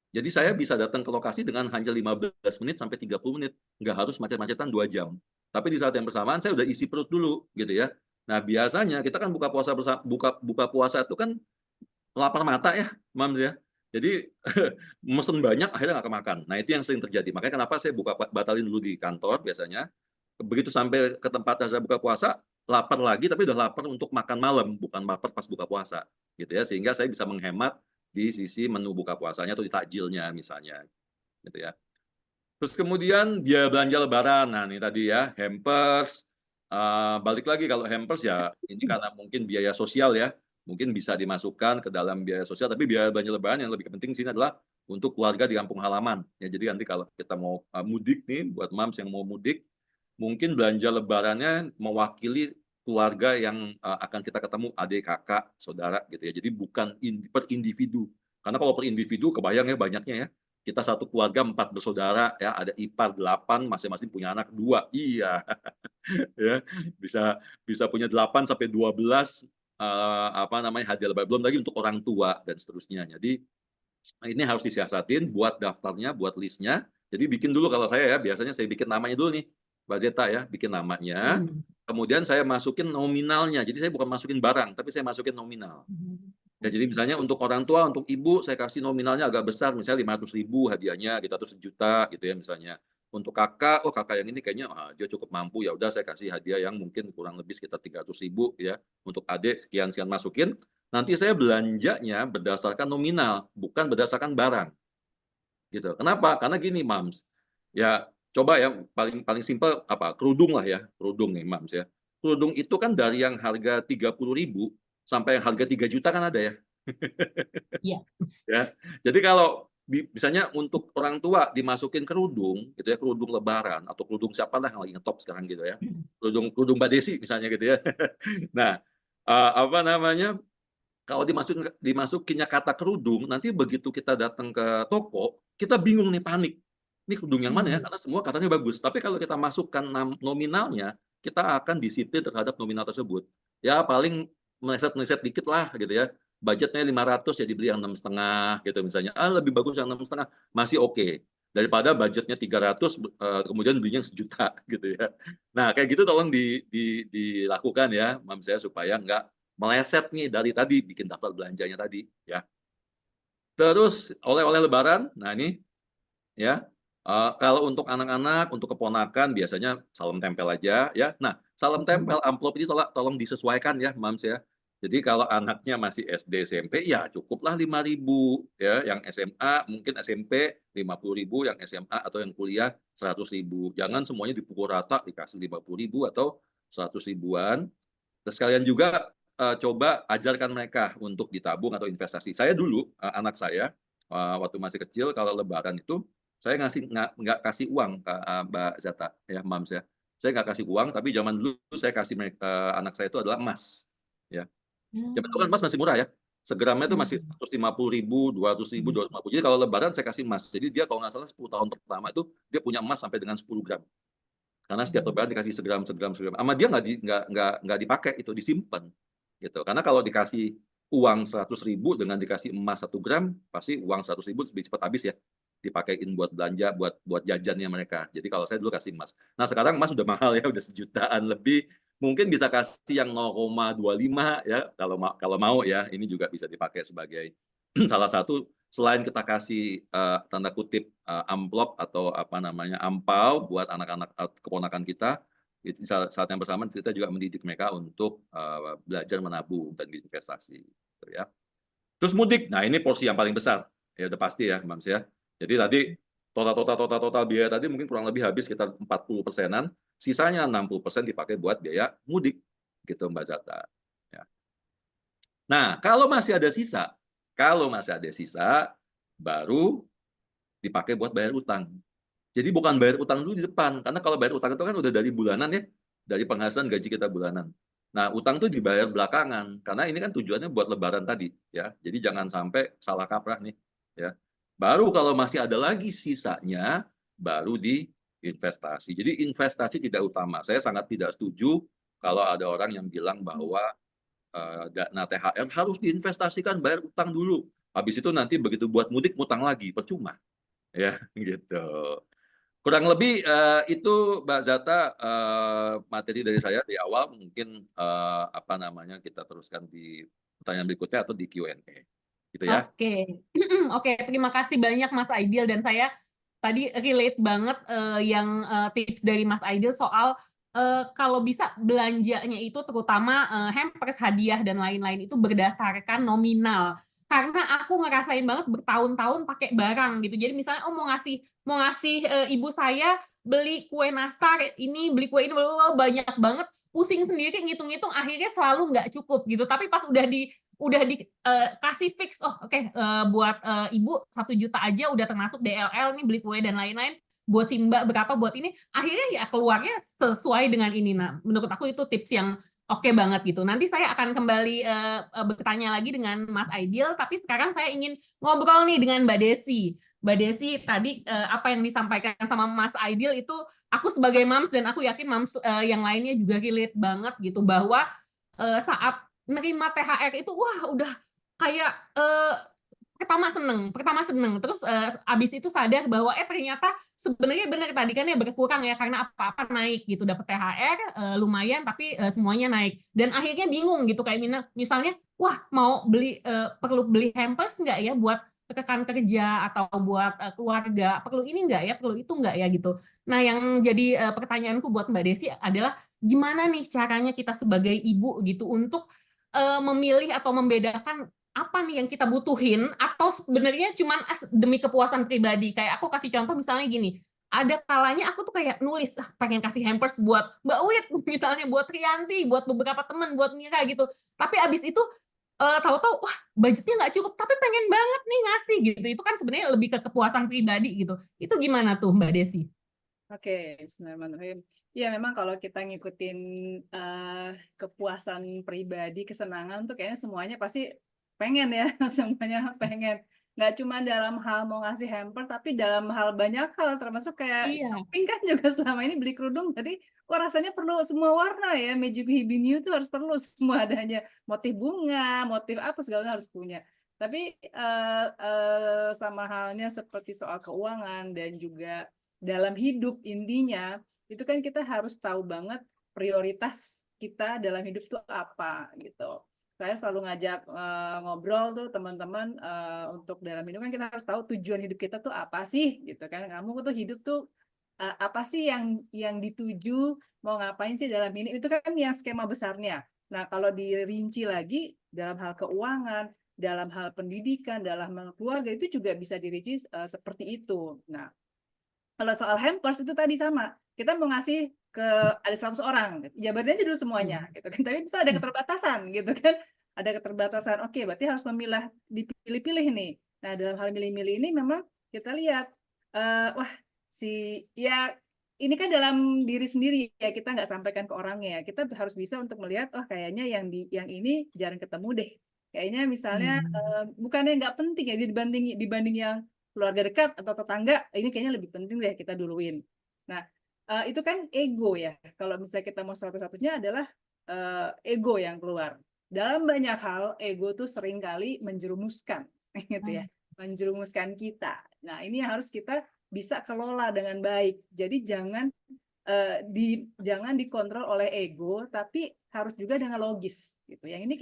S3: Jadi saya bisa datang ke lokasi dengan hanya 15 menit sampai 30 menit, nggak harus macet-macetan 2 jam. Tapi di saat yang bersamaan saya udah isi perut dulu, gitu ya. Nah biasanya kita kan buka puasa buka puasa itu kan lapar mata ya, Mams ya. Jadi mesen banyak akhirnya nggak kemakan. Nah itu yang sering terjadi. Makanya kenapa saya batalin dulu di kantor biasanya. begitu sampai ke tempat saya buka puasa, lapar lagi, tapi udah lapar untuk makan malam, bukan lapar pas buka puasa, gitu ya. Sehingga saya bisa menghemat di sisi menu buka puasanya atau di takjilnya misalnya, gitu ya. Terus kemudian biaya belanja Lebaran, nah ini tadi ya, hampers, balik lagi kalau hampers ya, ini karena mungkin biaya sosial ya, mungkin bisa dimasukkan ke dalam biaya sosial, tapi biaya belanja Lebaran yang lebih penting sini adalah untuk keluarga di kampung halaman. Ya, jadi nanti kalau kita mau mudik nih, buat moms yang mau mudik, mungkin belanja Lebarannya mewakili keluarga yang akan kita ketemu, adik, kakak, saudara gitu ya. Jadi bukan per individu. Karena kalau per individu kebayang ya banyaknya ya. Kita satu keluarga 4 bersaudara ya, ada ipar 8, masing-masing punya anak 2. Iya. Ya, bisa punya 8 sampai 12 hadiah Lebaran, belum lagi untuk orang tua dan seterusnya. Jadi ini harus disiasatin, buat daftarnya, buat listnya. Jadi bikin dulu, kalau saya ya biasanya saya bikin namanya dulu nih, Mbak Zeta ya, bikin namanya. Kemudian saya masukin nominalnya. Jadi saya bukan masukin barang, tapi saya masukin nominal. Ya, jadi misalnya untuk orang tua, untuk ibu, saya kasih nominalnya agak besar, misalnya 500.000 hadiahnya, gitu, atau 1 juta gitu ya misalnya. Untuk kakak, oh kakak yang ini kayaknya dia cukup mampu, ya udah saya kasih hadiah yang mungkin kurang lebih sekitar 300.000 ya. Untuk adik sekian-sekian masukin. Nanti saya belanjanya berdasarkan nominal, bukan berdasarkan barang. Gitu. Kenapa? Karena gini, Mams. Ya, coba ya paling simpel kerudung lah ya, kerudung nih, Mams ya. Kerudung itu kan dari yang harga 30.000 sampai yang harga 3 juta kan ada ya.
S2: Iya.
S3: Ya. Jadi kalau misalnya untuk orang tua dimasukin kerudung gitu ya, kerudung Lebaran atau kerudung siapa lah yang lagi ngetop sekarang gitu ya. Kerudung Mbak Desi misalnya gitu ya. Nah, kalau dimasukinnya kata kerudung, nanti begitu kita datang ke toko, kita bingung nih, panik. Ini kerudung yang mana ya? Karena semua katanya bagus. Tapi kalau kita masukkan nominalnya, kita akan disiplin terhadap nominal tersebut. Ya paling meleset-meleset dikit lah gitu ya. Budgetnya 500 ya dibeli yang 6,5 gitu misalnya. Lebih bagus yang 6,5, masih oke. Daripada budgetnya 300 kemudian belinya 1 juta gitu ya. Nah, kayak gitu tolong dilakukan ya, Mam saya, supaya nggak meleset nih dari tadi bikin daftar belanjanya tadi ya. Terus oleh-oleh Lebaran, nah ini ya, kalau untuk anak-anak, untuk keponakan biasanya salam tempel aja ya. Nah, salam tempel amplop ini tolong disesuaikan ya, Mams ya. Jadi kalau anaknya masih SD, SMP ya cukuplah 5.000 ya. Yang SMA mungkin SMP 50.000, yang SMA atau yang kuliah 100.000. Jangan semuanya dipukul rata dikasih 50.000 atau 100 ribuan. Terus kalian juga coba ajarkan mereka untuk ditabung atau investasi. Saya dulu anak saya waktu masih kecil kalau Lebaran itu saya nggak kasih uang ke Mbak Zata ya, Mams ya. Saya nggak kasih uang, tapi zaman dulu saya kasih anak saya itu adalah emas ya. Zaman dulu kan emas masih murah ya. Segramnya itu masih 150.000, 200.000, 250. Jadi kalau Lebaran saya kasih emas. Jadi dia kalau nggak salah 10 tahun pertama itu dia punya emas sampai dengan 10 gram. Karena setiap Lebaran dikasih segram. Sama dia nggak dipakai, itu disimpan gitu. Karena kalau dikasih uang 100.000 dengan dikasih emas 1 gram, pasti uang 100.000 lebih cepat habis ya. Dipakein buat belanja, buat jajannya mereka. Jadi kalau saya dulu kasih emas. Nah sekarang emas udah mahal ya, udah 1 jutaan lebih. Mungkin bisa kasih yang 0,25 ya, kalau mau ya. Ini juga bisa dipakai sebagai salah satu, selain kita kasih tanda kutip amplop atau ampau buat anak-anak keponakan kita, saat yang bersamaan kita juga mendidik mereka untuk belajar menabung dan investasi gitu ya. Terus mudik, nah ini porsi yang paling besar ya, udah pasti ya, Mams ya. Jadi tadi total biaya tadi mungkin kurang lebih habis sekitar 40%-an, sisanya 60% dipakai buat biaya mudik gitu, Mbak Zata ya. Nah, kalau masih ada sisa baru dipakai buat bayar utang. Jadi bukan bayar utang dulu di depan, karena kalau bayar utang itu kan udah dari bulanan ya, dari penghasilan gaji kita bulanan. Nah, utang itu dibayar belakangan, karena ini kan tujuannya buat Lebaran tadi ya. Jadi jangan sampai salah kaprah nih ya. Baru kalau masih ada lagi sisanya, baru diinvestasi. Jadi investasi tidak utama. Saya sangat tidak setuju kalau ada orang yang bilang bahwa dana THR harus diinvestasikan, bayar utang dulu. Habis itu nanti begitu buat mudik ngutang lagi, percuma. Ya, gitu. Kurang lebih itu Mbak Zata materi dari saya di awal. Mungkin kita teruskan di pertanyaan berikutnya atau di Q&A. Gitu ya.
S2: Oke. Oke, terima kasih banyak Mas Aidil, dan saya tadi relate banget yang tips dari Mas Aidil soal kalau bisa belanjanya itu terutama hampers, hadiah dan lain-lain itu berdasarkan nominal. Karena aku ngerasain banget bertahun-tahun pakai barang gitu. Jadi misalnya mau ngasih ibu saya beli kue nastar ini, beli kue ini banyak banget, pusing sendiri ngitung-ngitung, akhirnya selalu nggak cukup gitu. Tapi pas udah kasih fix, buat ibu 1 juta aja udah termasuk DLL nih, beli kue dan lain-lain, buat si mbak berapa buat ini, akhirnya ya keluarnya sesuai dengan ini. Nah, menurut aku itu tips yang oke banget gitu. Nanti saya akan kembali bertanya lagi dengan Mas Aidil, tapi sekarang saya ingin ngobrol nih dengan Mbak Desi. Mbak Desi tadi apa yang disampaikan sama Mas Aidil itu aku sebagai mams dan aku yakin mams yang lainnya juga relate banget gitu, bahwa saat nerima THR itu wah udah kayak pertama seneng terus abis itu sadar bahwa ternyata sebenarnya benar tadi kan ya berkurang ya karena apa-apa naik gitu, dapat THR lumayan tapi semuanya naik dan akhirnya bingung gitu kayak misalnya wah mau perlu beli hampers nggak ya buat rekan kerja atau buat keluarga, perlu ini nggak ya, perlu itu nggak ya gitu. Nah yang jadi pertanyaanku buat Mbak Desi adalah gimana nih caranya kita sebagai ibu gitu untuk memilih atau membedakan apa nih yang kita butuhin atau sebenarnya cuman demi kepuasan pribadi. Kayak aku kasih contoh misalnya gini, ada kalanya aku tuh kayak nulis pengen kasih hampers buat Mbak Wit misalnya, buat Trianti, buat beberapa teman, buat Mira gitu. Tapi abis itu tahu-tahu wah budgetnya nggak cukup, tapi pengen banget nih ngasih gitu. Itu kan sebenarnya lebih ke kepuasan pribadi gitu. Itu gimana tuh Mbak Desi?
S6: Oke, bismillahirrahmanirrahim. Ya memang kalau kita ngikutin kepuasan pribadi, kesenangan tuh kayaknya semuanya pasti pengen ya, semuanya pengen. Nggak cuma dalam hal mau ngasih hamper, tapi dalam hal banyak hal, termasuk kayak shopping kan juga selama ini beli kerudung, jadi rasanya perlu semua warna ya, Magic Hibinu tuh harus perlu semua adanya, motif bunga, motif apa segala harus punya. Tapi sama halnya seperti soal keuangan dan juga dalam hidup intinya itu kan kita harus tahu banget prioritas kita dalam hidup tuh apa gitu. Saya selalu ngajak ngobrol tuh teman-teman untuk dalam hidup kan kita harus tahu tujuan hidup kita tuh apa sih gitu kan. Kamu tuh hidup tuh apa sih yang dituju, mau ngapain sih dalam ini, itu kan yang skema besarnya. Nah kalau dirinci lagi dalam hal keuangan, dalam hal pendidikan, dalam hal keluarga itu juga bisa dirinci seperti itu. Nah kalau soal hampers itu tadi sama, kita mau ngasih ke ada 100 orang, jabarin aja dulu semuanya, gitu kan. Tapi bisa ada keterbatasan, gitu kan. Ada keterbatasan, oke, berarti harus memilah, dipilih-pilih nih. Nah, dalam hal milih-milih ini memang kita lihat, wah, ya ini kan dalam diri sendiri ya, kita nggak sampaikan ke orangnya ya. Kita harus bisa untuk melihat, oh kayaknya yang ini jarang ketemu deh. Kayaknya misalnya bukannya nggak penting ya dibanding yang keluarga dekat atau tetangga, ini kayaknya lebih penting deh kita duluin. Nah, itu kan ego ya. Kalau misalnya kita mau satu-satunya adalah ego yang keluar. Dalam banyak hal, ego tuh seringkali menjerumuskan, gitu ya, menjerumuskan kita. Nah, ini yang harus kita bisa kelola dengan baik. Jadi jangan dikontrol oleh ego, tapi harus juga dengan logis gitu. Yang ini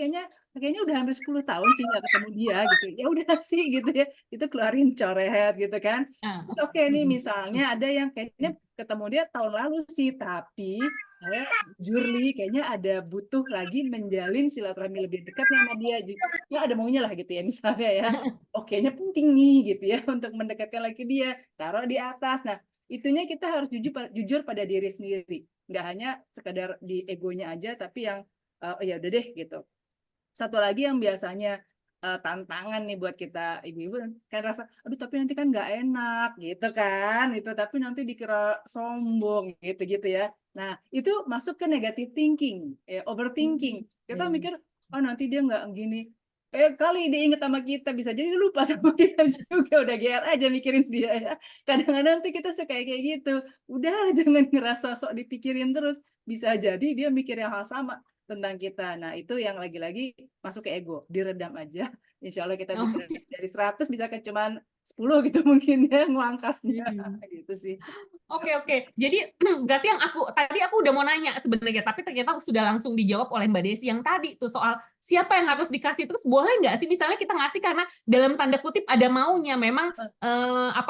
S6: kayaknya udah hampir 10 tahun sih nggak ketemu dia gitu. Ya udah sih gitu ya. Itu keluarin coret gitu kan. Terus oke nih misalnya ada yang kayaknya ketemu dia tahun lalu sih, tapi saya jurli kayaknya ada butuh lagi menjalin silaturahmi lebih dekat sama dia. Ya ada maunya lah gitu ya misalnya ya. Okenya penting nih gitu ya untuk mendekatkan lagi dia. Taruh di atas. Nah, itunya kita harus jujur pada diri sendiri, nggak hanya sekadar di egonya aja, tapi yang ya udah deh gitu. Satu lagi yang biasanya tantangan nih buat kita ibu-ibu kan rasa, aduh tapi nanti kan nggak enak gitu kan, itu tapi nanti dikira sombong gitu ya. Nah itu masuk ke negative thinking, overthinking. Kita mikir, oh nanti dia nggak gini. Kali dia inget sama kita, bisa jadi lupa sama kita juga, udah GR aja mikirin dia ya. Kadang-kadang nanti kita suka kayak gitu, udah jangan ngerasa sok dipikirin terus, bisa jadi dia mikir yang hal sama tentang kita. Nah itu yang lagi-lagi masuk ke ego, diredam aja. Insya Allah kita bisa dari 100 bisa ke cuman 10 gitu mungkin ya ngangkasnya gitu sih.
S2: Oke. Jadi berarti yang tadi aku udah mau nanya sebenarnya, tapi ternyata sudah langsung dijawab oleh Mbak Desi yang tadi tuh soal siapa yang harus dikasih, terus boleh nggak sih misalnya kita ngasih karena dalam tanda kutip ada maunya, memang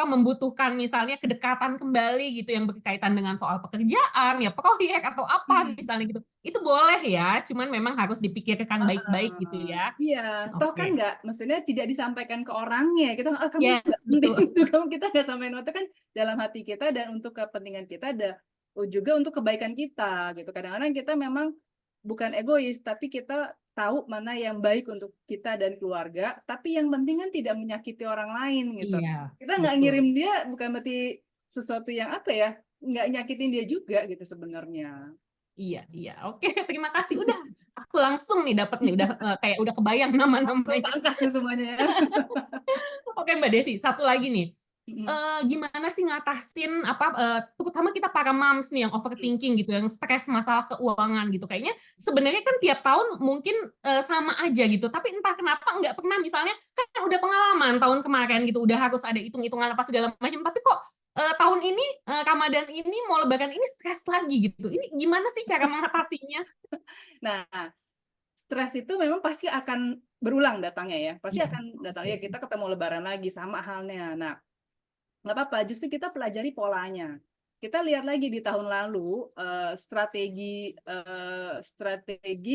S2: membutuhkan misalnya kedekatan kembali gitu yang berkaitan dengan soal pekerjaan, ya proyek atau apa misalnya gitu. Itu boleh ya, cuman memang harus dipikirkan baik-baik gitu ya.
S6: Iya, toh kan
S2: Oke.
S6: maksudnya tidak disampaikan ke orangnya. Kita, kamu
S2: Yes,
S6: nggak penting
S2: betul.
S6: itu, kita nggak sampaikan itu kan dalam hati kita dan untuk kepentingan kita juga untuk kebaikan kita gitu. Kadang-kadang kita memang bukan egois, tapi kita tahu mana yang baik untuk kita dan keluarga. Tapi yang penting kan tidak menyakiti orang lain gitu.
S2: Iya,
S6: Kita nggak
S2: betul.
S6: ngirim dia bukan berarti sesuatu yang apa ya, nggak nyakitin dia juga gitu sebenarnya.
S2: Iya, iya. Oke, terima kasih. Udah, aku langsung nih dapat nih, udah kayak udah kebayang
S6: Langsung
S2: nama-namanya.
S6: pangkas nih semuanya ya.
S2: Oke, Mbak Desi, satu lagi nih.
S6: Mm-mm.
S2: Gimana sih ngatasin terutama kita para moms nih yang overthinking gitu, yang stres masalah keuangan gitu. Kayaknya sebenarnya kan tiap tahun mungkin sama aja gitu, tapi entah kenapa nggak pernah, misalnya kan udah pengalaman tahun kemarin gitu, udah harus ada hitung-hitungan apa segala macam, tapi kok tahun ini Ramadan ini mau Lebaran ini stres lagi gitu. Ini gimana sih cara mengatasinya?
S6: Nah, stres itu memang pasti akan berulang datangnya ya. Pasti
S2: Iya.
S6: akan datang ya, kita ketemu Lebaran lagi sama halnya. Nah, nggak apa-apa, justru kita pelajari polanya. Kita lihat lagi di tahun lalu strategi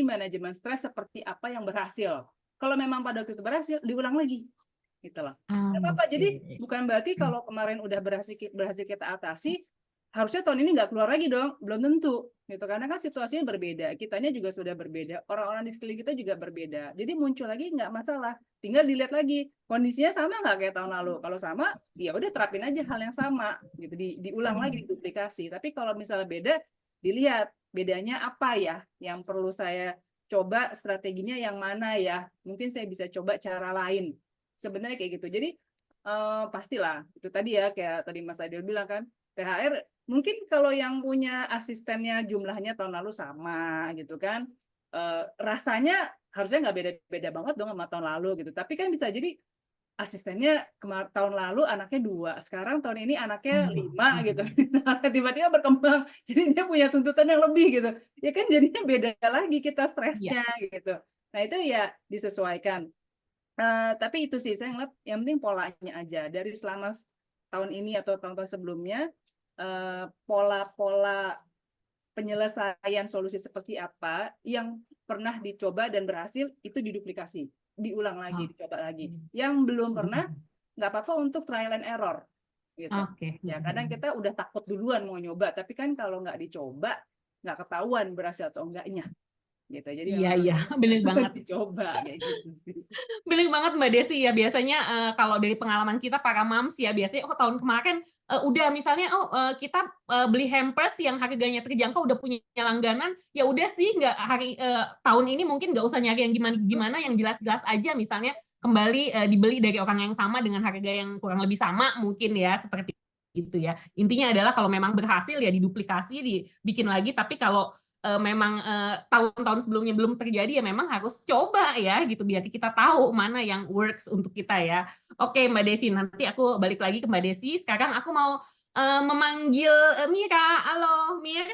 S6: manajemen stres seperti apa yang berhasil. Kalau memang pada waktu itu berhasil, diulang lagi. Gitu loh. Nggak apa-apa. Jadi bukan berarti kalau kemarin udah berhasil kita atasi, harusnya tahun ini nggak keluar lagi dong. Belum tentu. Gitu. Karena kan situasinya berbeda. Kitanya juga sudah berbeda. Orang-orang di sekeliling kita juga berbeda. Jadi muncul lagi nggak masalah. Tinggal dilihat lagi kondisinya sama nggak kayak tahun lalu. Kalau sama, ya udah terapin aja hal yang sama. Gitu. Diulang lagi, diduplikasi. Tapi kalau misalnya beda, dilihat bedanya apa ya yang perlu saya coba, strateginya yang mana ya. Mungkin saya bisa coba cara lain. Sebenarnya kayak gitu. Jadi pastilah itu tadi ya, kayak tadi Mas Adil bilang kan, THR mungkin kalau yang punya asistennya jumlahnya tahun lalu sama gitu kan, rasanya harusnya nggak beda-beda banget dong sama tahun lalu gitu. Tapi kan bisa jadi asistennya tahun lalu anaknya 2, sekarang tahun ini anaknya 5 gitu. Tiba-tiba berkembang, jadi dia punya tuntutan yang lebih gitu. Ya kan jadinya beda lagi kita stresnya gitu. Nah itu ya disesuaikan. Tapi itu sih saya ngeliat yang penting polanya aja dari selama tahun ini atau tahun-tahun sebelumnya, pola-pola penyelesaian solusi seperti apa yang pernah dicoba dan berhasil itu diduplikasi, diulang lagi, dicoba lagi. Yang belum pernah nggak apa-apa untuk trial and error gitu. Ya kadang kita udah takut duluan mau nyoba, tapi kan kalau nggak dicoba nggak ketahuan berhasil atau enggaknya. Gitu. Jadi
S2: Iya, bener banget.
S6: Dicoba kayak gitu sih.
S2: Bener banget Mbak Desi ya, biasanya kalau dari pengalaman kita para moms ya, biasanya tahun kemarin udah misalnya kita beli hampers yang harganya terjangkau, udah punya langganan, ya udah sih nggak tahun ini mungkin nggak usah nyari yang gimana-gimana, yang jelas-jelas aja, misalnya kembali dibeli dari orang yang sama dengan harga yang kurang lebih sama mungkin ya, seperti itu ya. Intinya adalah kalau memang berhasil ya diduplikasi, dibikin lagi, tapi kalau memang tahun-tahun sebelumnya belum terjadi ya memang harus coba ya gitu, biar kita tahu mana yang works untuk kita ya. Oke Mbak Desi, nanti aku balik lagi ke Mbak Desi. Sekarang aku mau memanggil Mira. Halo Mir.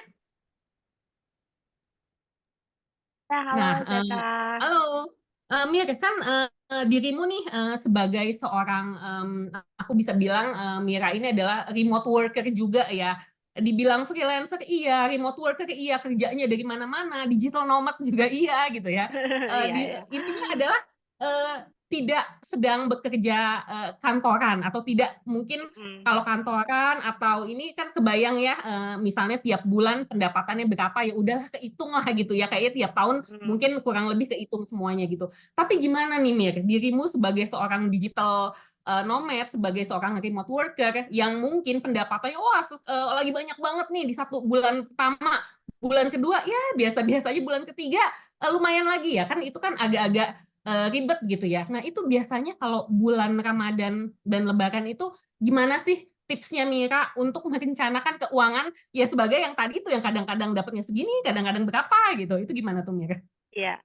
S5: Ya, halo
S2: Nah,
S5: Zata.
S2: halo Mir, kan dirimu nih sebagai seorang, aku bisa bilang Mira ini adalah remote worker juga ya. Dibilang freelancer iya, remote worker iya, kerjanya dari mana-mana, digital nomad juga iya gitu ya.
S5: Iya.
S2: Intinya adalah tidak sedang bekerja kantoran, atau tidak mungkin kalau kantoran atau ini kan kebayang ya, misalnya tiap bulan pendapatannya berapa, ya udah kehitung lah gitu ya, kayaknya tiap tahun mungkin kurang lebih kehitung semuanya gitu. Tapi gimana nih Mir, dirimu sebagai seorang digital nomad, sebagai seorang remote worker yang mungkin pendapatannya lagi banyak banget nih di 1 bulan pertama, bulan kedua ya biasa-biasa aja, bulan ketiga lumayan lagi ya kan, itu kan agak-agak ribet gitu ya. Nah itu biasanya kalau bulan Ramadan dan Lebaran itu gimana sih tipsnya Mira untuk merencanakan keuangan ya, sebagai yang tadi itu yang kadang-kadang dapatnya segini, kadang-kadang berapa gitu, itu gimana tuh Mira?
S5: Iya.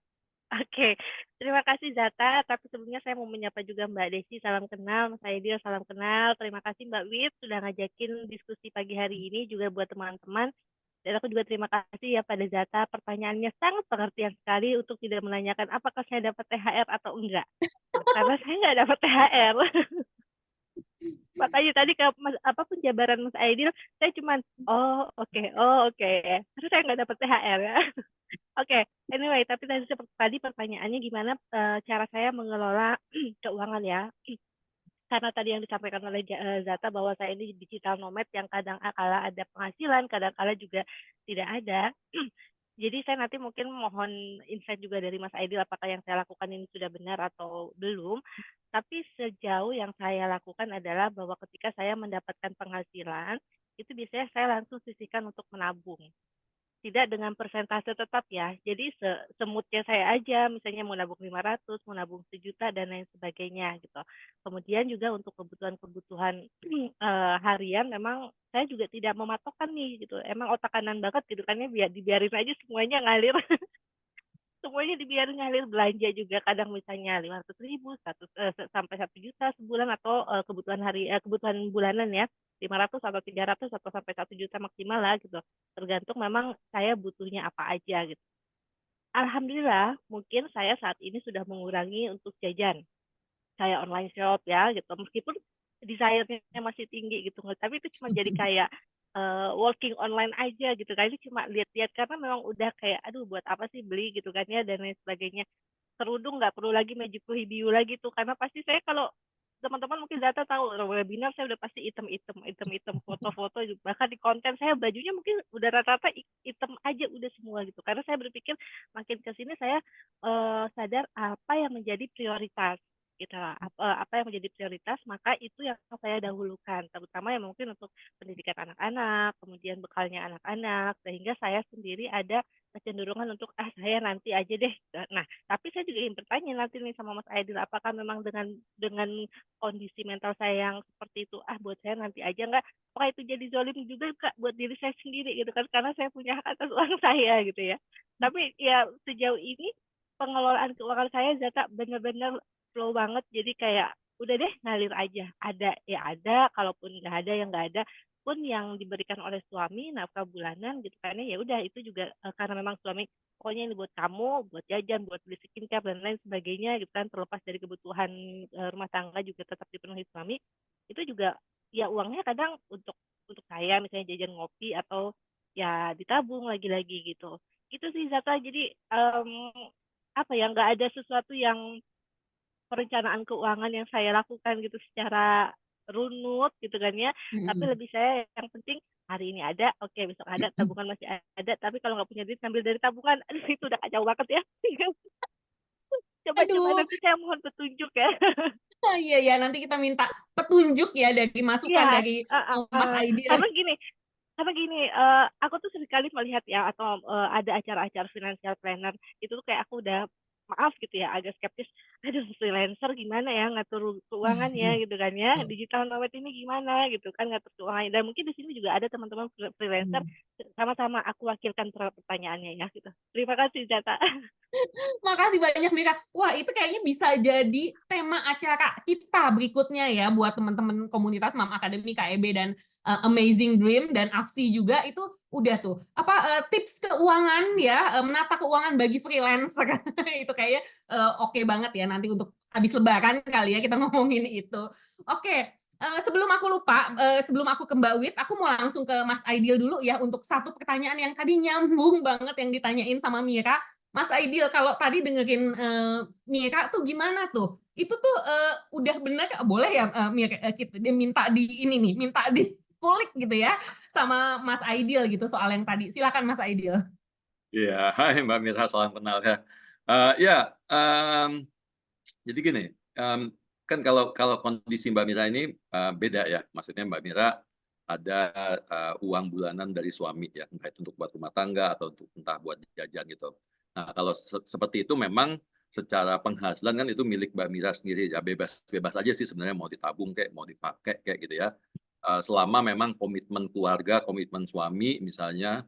S5: Oke, terima kasih Zata. Tapi sebelumnya saya mau menyapa juga Mbak Desi, salam kenal. Mas Aidil, salam kenal. Terima kasih Mbak Wit sudah ngajakin diskusi pagi hari ini juga buat teman-teman. Dan aku juga terima kasih ya pada Zata, pertanyaannya sangat pengertian sekali untuk tidak menanyakan apakah saya dapat THR atau enggak. Karena saya nggak dapat THR. Makanya tadi ke penjabaran Mas Aidil, saya cuman oh oke. Terus saya nggak dapat THR ya. Oke, anyway, tapi tadi pertanyaannya gimana cara saya mengelola keuangan ya. Karena tadi yang disampaikan oleh Zata bahwa saya ini digital nomad yang kadang kala ada penghasilan, kadang kala juga tidak ada. Jadi saya nanti mungkin mohon insight juga dari Mas Aidil apakah yang saya lakukan ini sudah benar atau belum. Tapi sejauh yang saya lakukan adalah bahwa ketika saya mendapatkan penghasilan, itu biasanya saya langsung sisihkan untuk menabung. Tidak dengan persentase tetap ya. Jadi semutnya saya aja, misalnya mau nabung 500, mau nabung 1 juta, dan lain sebagainya gitu. Kemudian juga untuk kebutuhan-kebutuhan harian, memang saya juga tidak mematokkan nih gitu. Emang otak kanan banget gitu kan ya, dibiarin aja semuanya ngalir. Semuanya dibiarin ngalir. Belanja juga kadang misalnya 500.000, sampai 1 juta sebulan, atau kebutuhan bulanan ya. 500 atau 300 atau sampai 1 juta maksimal lah gitu. Tergantung memang saya butuhnya apa aja gitu. Alhamdulillah, mungkin saya saat ini sudah mengurangi untuk jajan. Saya online shop ya gitu. Meskipun desire-nya masih tinggi gitu, tapi itu cuma jadi kayak working online aja gitu kan. Ini cuma lihat-lihat karena memang udah kayak aduh buat apa sih beli gitu kan ya, dan lain sebagainya. Kerudung nggak perlu lagi Magic Hibiu lagi tuh, karena pasti saya kalau teman-teman mungkin Zata tahu webinar saya udah pasti item foto-foto, bahkan di konten saya bajunya mungkin udah rata-rata item aja udah semua gitu, karena saya berpikir makin ke sini saya sadar apa yang menjadi prioritas gitu, apa yang menjadi prioritas, maka itu yang saya dahulukan, terutama yang mungkin untuk pendidikan anak-anak, kemudian bekalnya anak-anak, sehingga saya sendiri ada kecenderungan untuk saya nanti aja deh. Nah, tapi saya juga ingin bertanya nanti nih sama Mas Aidil, apakah memang dengan kondisi mental saya yang seperti itu, buat saya nanti aja nggak, apakah itu jadi zolim juga Kak buat diri saya sendiri gitu kan, karena saya punya hak atas uang saya gitu ya. Tapi ya sejauh ini pengelolaan keuangan saya Zata benar-benar flow banget, jadi kayak udah deh ngalir aja, ada ya ada, kalaupun nggak ada ya nggak ada, pun yang diberikan oleh suami nafkah bulanan gitu kan ya udah itu juga karena memang suami pokoknya ini buat kamu, buat jajan, buat beli skincare dan lain sebagainya gitu kan, terlepas dari kebutuhan rumah tangga juga tetap dipenuhi suami, itu juga ya uangnya kadang untuk saya misalnya jajan ngopi atau ya ditabung lagi-lagi gitu. Itu sih Zata, jadi apa ya, nggak ada sesuatu yang perencanaan keuangan yang saya lakukan gitu secara runut gitu kan ya, tapi lebih saya yang penting hari ini ada, oke besok ada, tabungan masih ada, tapi kalau nggak punya duit ngambil dari tabungan, aduh itu udah kacau banget ya. Coba nanti saya mohon petunjuk ya.
S2: Iya ya, nanti kita minta petunjuk ya dari masukan dari Mas Aidil.
S5: Karena gini, aku tuh seringkali melihat ya, atau ada acara-acara financial planner itu tuh kayak aku udah maaf gitu ya, agak skeptis, aduh freelancer gimana ya ngatur keuangannya gitu kan ya, digital nomad ini gimana gitu kan ngatur keuangannya, dan mungkin di sini juga ada teman-teman freelancer, sama-sama aku wakilkan pertanyaannya ya gitu. Terima kasih Zata.
S2: Makasih banyak Mira. Wah, itu kayaknya bisa jadi tema acara kita berikutnya ya buat teman-teman komunitas Mom Academy KEB dan Amazing Dream dan AFSI juga, itu udah tuh tips keuangan ya, menata keuangan bagi freelancer. Itu kayaknya oke banget ya nanti untuk habis lebaran kali ya kita ngomongin itu. Oke. Sebelum aku lupa, sebelum aku ke Mbak Wit, aku mau langsung ke Mas Aidil dulu ya untuk satu pertanyaan yang tadi nyambung banget yang ditanyain sama Mira. Mas Aidil, kalau tadi dengerin Mira tuh gimana tuh? Itu tuh udah bener, boleh ya Mira, kita minta dikulik gitu ya sama Mas Aidil gitu soal yang tadi. Silakan Mas Aidil.
S3: Iya, hai Mbak Mira, salam kenal ya. Jadi gini, kan kalau kondisi Mbak Mira ini beda ya. Maksudnya Mbak Mira ada uang bulanan dari suami ya, entah itu untuk buat rumah tangga atau entah buat jajan gitu. Nah, kalau seperti itu memang secara penghasilan kan itu milik Mbak Mira sendiri ya, bebas aja sih sebenarnya, mau ditabung kayak mau dipakai kayak gitu ya. Selama memang komitmen keluarga, komitmen suami misalnya,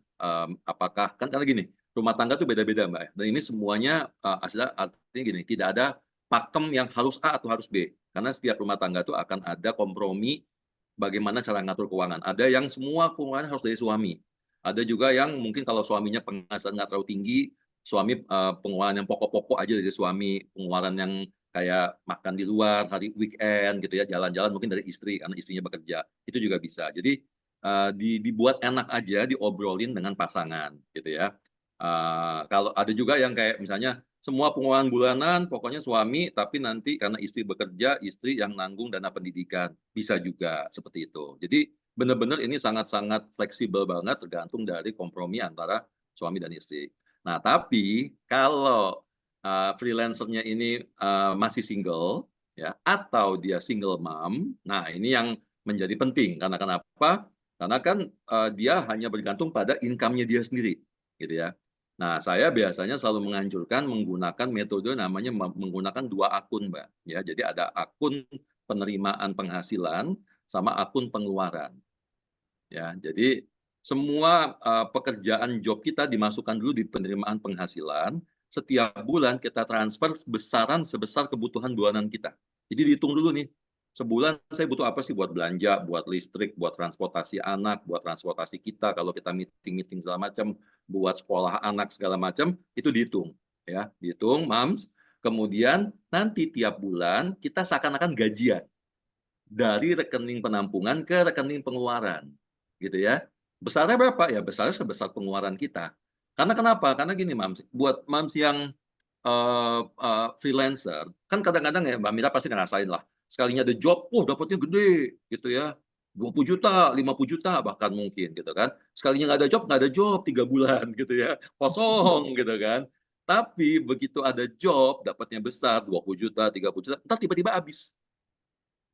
S3: apakah kan karena gini, rumah tangga tuh beda-beda Mbak ya. Dan ini semuanya artinya gini, tidak ada pakem yang harus A atau harus B. Karena setiap rumah tangga tuh akan ada kompromi bagaimana cara ngatur keuangan. Ada yang semua keuangan harus dari suami. Ada juga yang mungkin kalau suaminya penghasilan nggak terlalu tinggi, suami pengeluaran yang pokok-pokok aja dari suami, pengeluaran yang kayak makan di luar hari weekend gitu ya, jalan-jalan mungkin dari istri karena istrinya bekerja, itu juga bisa. Jadi dibuat enak aja, diobrolin dengan pasangan gitu ya. Kalau ada juga yang kayak misalnya semua pengeluaran bulanan pokoknya suami, tapi nanti karena istri bekerja, istri yang nanggung dana pendidikan, bisa juga seperti itu. Jadi benar-benar ini sangat-sangat fleksibel banget, tergantung dari kompromi antara suami dan istri. Nah, tapi kalau freelancer-nya ini masih single, ya, atau dia single mom, nah ini yang menjadi penting. Karena kenapa? Karena kan dia hanya bergantung pada income-nya dia sendiri, gitu ya. Nah, saya biasanya selalu menganjurkan menggunakan metode namanya menggunakan 2 akun, Mbak. Ya, jadi ada akun penerimaan penghasilan sama akun pengeluaran. Ya, jadi semua pekerjaan job kita dimasukkan dulu di penerimaan penghasilan. Setiap bulan kita transfer besaran sebesar kebutuhan bulanan kita. Jadi dihitung dulu nih, sebulan saya butuh apa sih buat belanja, buat listrik, buat transportasi anak, buat transportasi kita, kalau kita meeting-meeting segala macam, buat sekolah anak segala macam, itu dihitung. Ya, dihitung, Mams. Kemudian nanti tiap bulan kita seakan-akan gajian dari rekening penampungan ke rekening pengeluaran. Gitu ya. Besarnya berapa? Ya besarnya sebesar pengeluaran kita. Karena kenapa? Karena gini, Mams, buat Mams yang freelancer, kan kadang-kadang ya Mbak Mira pasti ngerasain lah, sekalinya ada job, dapatnya gede gitu ya, 20 juta, 50 juta bahkan mungkin gitu kan. Sekalinya nggak ada job 3 bulan gitu ya, kosong gitu kan. Tapi begitu ada job, dapatnya besar, 20 juta, 30 juta, ntar tiba-tiba habis.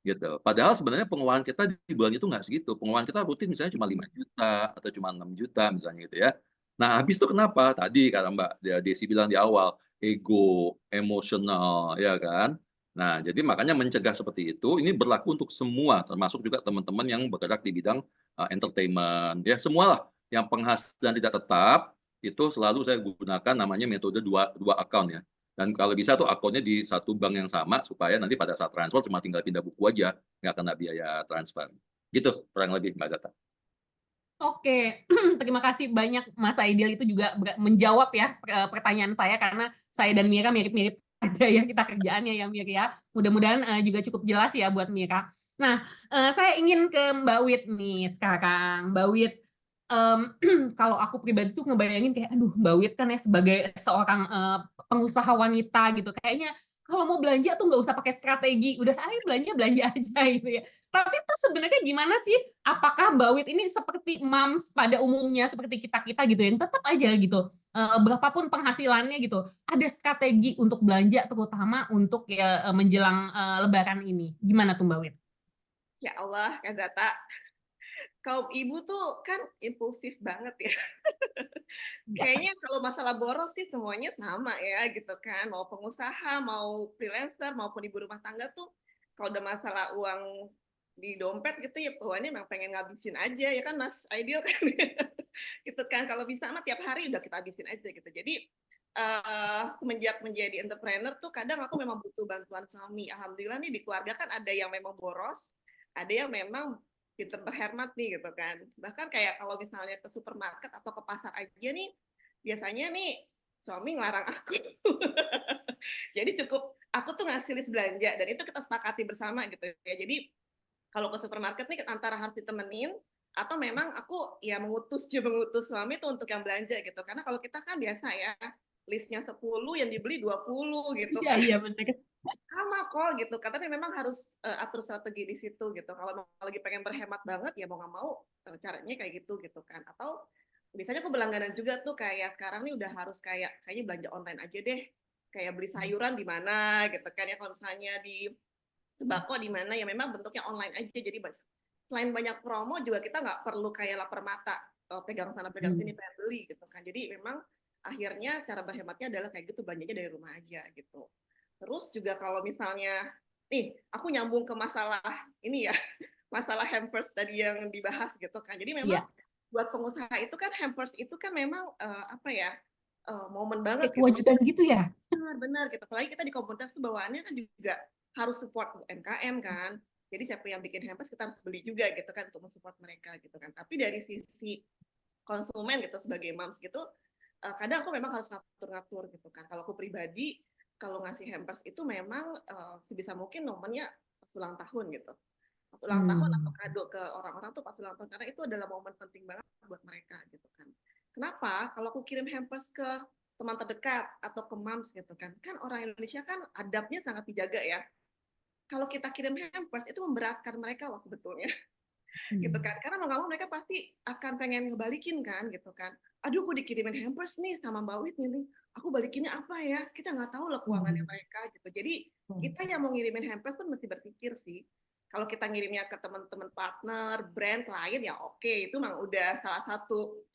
S3: Gitu. Padahal sebenarnya pengeluaran kita di bulan itu nggak segitu. Pengeluaran kita rutin misalnya cuma 5 juta atau cuma 6 juta misalnya gitu ya. Nah, habis itu kenapa? Tadi kata Mbak Desi bilang di awal, ego, emosional, ya kan? Nah, jadi makanya mencegah seperti itu, ini berlaku untuk semua, termasuk juga teman-teman yang bergerak di bidang entertainment, ya semualah yang penghasilan tidak tetap, itu selalu saya gunakan namanya metode dua account ya. Dan kalau bisa tuh akunnya di satu bank yang sama supaya nanti pada saat transfer cuma tinggal pindah buku aja, nggak kena biaya transfer. Gitu kurang lebih Mbak Zata.
S2: Oke, terima kasih banyak Mas Aidil, itu juga menjawab ya pertanyaan saya, karena saya dan Mira mirip-mirip aja ya kita kerjaannya ya Mira ya. Mudah-mudahan juga cukup jelas ya buat Mira. Nah, saya ingin ke Mbak Wit nih sekarang. Mbak Wit, kalau aku pribadi tuh ngebayangin kayak, aduh Mbak Wit kan ya sebagai seorang pengusaha wanita gitu, kayaknya kalau mau belanja tuh nggak usah pakai strategi, udah ayo belanja aja gitu ya. Tapi itu sebenarnya gimana sih? Apakah Mbak Wit ini seperti moms pada umumnya, seperti kita-kita gitu yang tetap aja gitu, berapapun penghasilannya gitu, ada strategi untuk belanja terutama untuk ya menjelang Lebaran ini. Gimana tuh Mbak Wit?
S4: Ya Allah, Kak Zata, kaum ibu tuh kan impulsif banget ya. Kayaknya kalau masalah boros sih semuanya sama ya gitu kan. Mau pengusaha, mau freelancer, maupun ibu rumah tangga tuh kalau udah masalah uang di dompet gitu ya bawaannya memang pengen ngabisin aja ya kan Mas Aidil kan. Gitu kan. Kalau bisa mah tiap hari udah kita habisin aja gitu. Jadi semenjak menjadi entrepreneur tuh kadang aku memang butuh bantuan suami. Alhamdulillah nih di keluarga kan ada yang memang boros, ada yang memang pinter berhemat nih gitu kan. Bahkan kayak kalau misalnya ke supermarket atau ke pasar aja nih, biasanya nih suami ngelarang aku. Jadi cukup aku tuh ngasih list belanja dan itu kita sepakati bersama gitu ya. Jadi kalau ke supermarket nih antara harus ditemenin atau memang aku ya mengutus suami tuh untuk yang belanja gitu. Karena kalau kita kan biasa ya listnya 10 yang dibeli 20 gitu kan.
S2: Iya benar.
S4: Sama kok gitu kan, tapi memang harus atur strategi di situ gitu. Kalau lagi pengen berhemat banget ya mau nggak mau caranya kayak gitu kan. Atau biasanya aku berlangganan juga tuh kayak sekarang nih udah harus kayaknya belanja online aja deh. Kayak beli sayuran di mana gitu kan ya, kalau misalnya di sembako di mana ya memang bentuknya online aja. Jadi selain banyak promo juga kita nggak perlu kayak lapar mata pegang sana pegang sini pengen beli gitu kan. Jadi memang akhirnya cara berhematnya adalah kayak gitu, belanjanya dari rumah aja gitu. Terus juga kalau misalnya nih aku nyambung ke masalah ini ya, masalah hampers tadi yang dibahas gitu kan. Jadi memang buat pengusaha itu kan hampers itu kan memang apa ya, momen banget gitu.
S2: Kewajiban gitu ya?
S4: Benar gitu. Apalagi kita di komunitas tuh bawaannya kan juga harus support UMKM kan. Jadi siapa yang bikin hampers kita harus beli juga gitu kan untuk mensupport mereka gitu kan. Tapi dari sisi konsumen gitu, sebagai moms gitu, kadang aku memang harus ngatur-ngatur gitu kan. Kalau aku pribadi, kalau ngasih hampers itu memang sebisa mungkin momennya pas ulang tahun gitu. Pas ulang tahun atau kado ke orang-orang tuh pas ulang tahun, karena itu adalah momen penting banget buat mereka gitu kan. Kenapa? Kalau aku kirim hampers ke teman terdekat atau ke moms gitu kan orang Indonesia kan adabnya sangat dijaga ya. Kalau kita kirim hampers itu memberatkan mereka loh sebetulnya. Gitu kan, karena mau nggak mau mereka pasti akan pengen ngebalikin kan gitu kan. Aduh, aku dikirimin hampers nih sama Mbak Wit nih, aku balikinnya apa ya, kita nggak tahu loh keuangannya mereka gitu. Jadi kita yang mau ngirimin hampers pun mesti berpikir sih, kalau kita ngirimnya ke teman-teman partner, brand lain ya oke, itu memang udah salah satu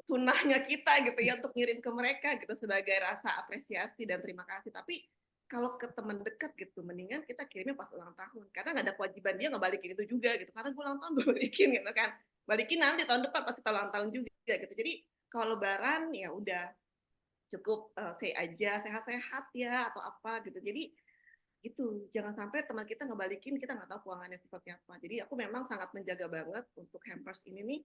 S4: sunnahnya kita gitu ya untuk ngirim ke mereka gitu sebagai rasa apresiasi dan terima kasih. Tapi kalau ke teman dekat gitu, mendingan kita kirimnya pas ulang tahun, karena nggak ada kewajiban dia ngebalikin itu juga gitu, karena gue ulang tahun gue balikin gitu kan, balikin nanti tahun depan pasti ulang tahun juga gitu. Jadi kalau lebaran ya udah cukup say aja sehat-sehat ya atau apa gitu. Jadi itu jangan sampai teman kita ngebalikin, kita nggak tahu keuangannya seperti apa. Jadi aku memang sangat menjaga banget untuk hampers ini nih,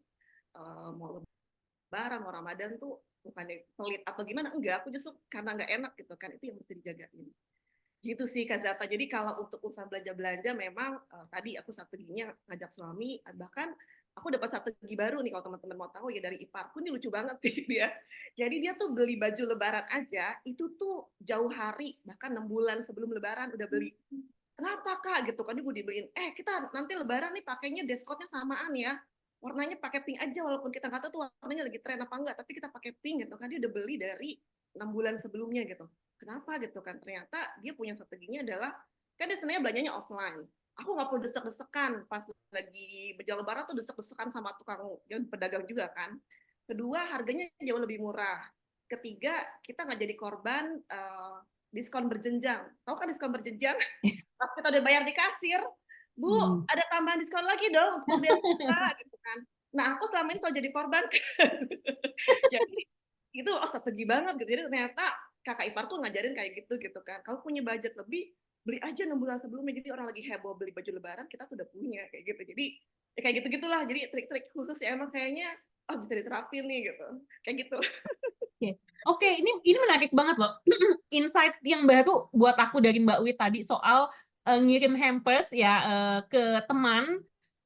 S4: mau Lebaran, mau Ramadan tuh bukannya pelit atau gimana, enggak, aku justru karena nggak enak gitu kan, itu yang mesti dijagain. Gitu sih Kak Zata. Jadi kalau untuk urusan belanja-belanja memang tadi aku strateginya ngajak suami, bahkan aku dapat strategi baru nih kalau teman-teman mau tahu ya dari iparku, ini lucu banget sih dia. Jadi dia tuh beli baju lebaran aja, itu tuh jauh hari, bahkan 6 bulan sebelum lebaran udah beli. Kenapa Kak? Gitu kan, gue dibeliin, kita nanti lebaran nih pakainya deskotnya samaan ya, warnanya pakai pink aja walaupun kita nggak tahu tuh warnanya lagi tren apa enggak, tapi kita pakai pink gitu kan. Dia udah beli dari 6 bulan sebelumnya gitu. Kenapa gitu kan? Ternyata dia punya strateginya adalah kan dia sebenarnya belanjanya offline. Aku nggak perlu desek-desekan pas lagi berjalan lebaran tuh desek-desekan sama tukang pedagang juga kan. Kedua, harganya jauh lebih murah. Ketiga, kita nggak jadi korban diskon berjenjang. Tahu kan diskon berjenjang? Pas kita udah bayar di kasir, Bu, ada tambahan diskon lagi dong untuk biar kita gitu kan. Nah, aku selama ini kalau jadi korban jadi itu strategi banget gitu. Jadi ternyata kakak iparku ngajarin kayak gitu kan. Kalau punya budget lebih, beli aja 6 bulan sebelumnya. Jadi orang lagi heboh beli baju lebaran, kita tuh udah punya kayak gitu. Jadi ya kayak gitu-gitulah. Jadi trik-trik khusus ya emang kayaknya bisa diterapin nih gitu. Kayak gitu.
S2: Oke, ini menarik banget loh. Insight yang baru buat aku dari Mbak Wit tadi soal ngirim hampers ya ke teman,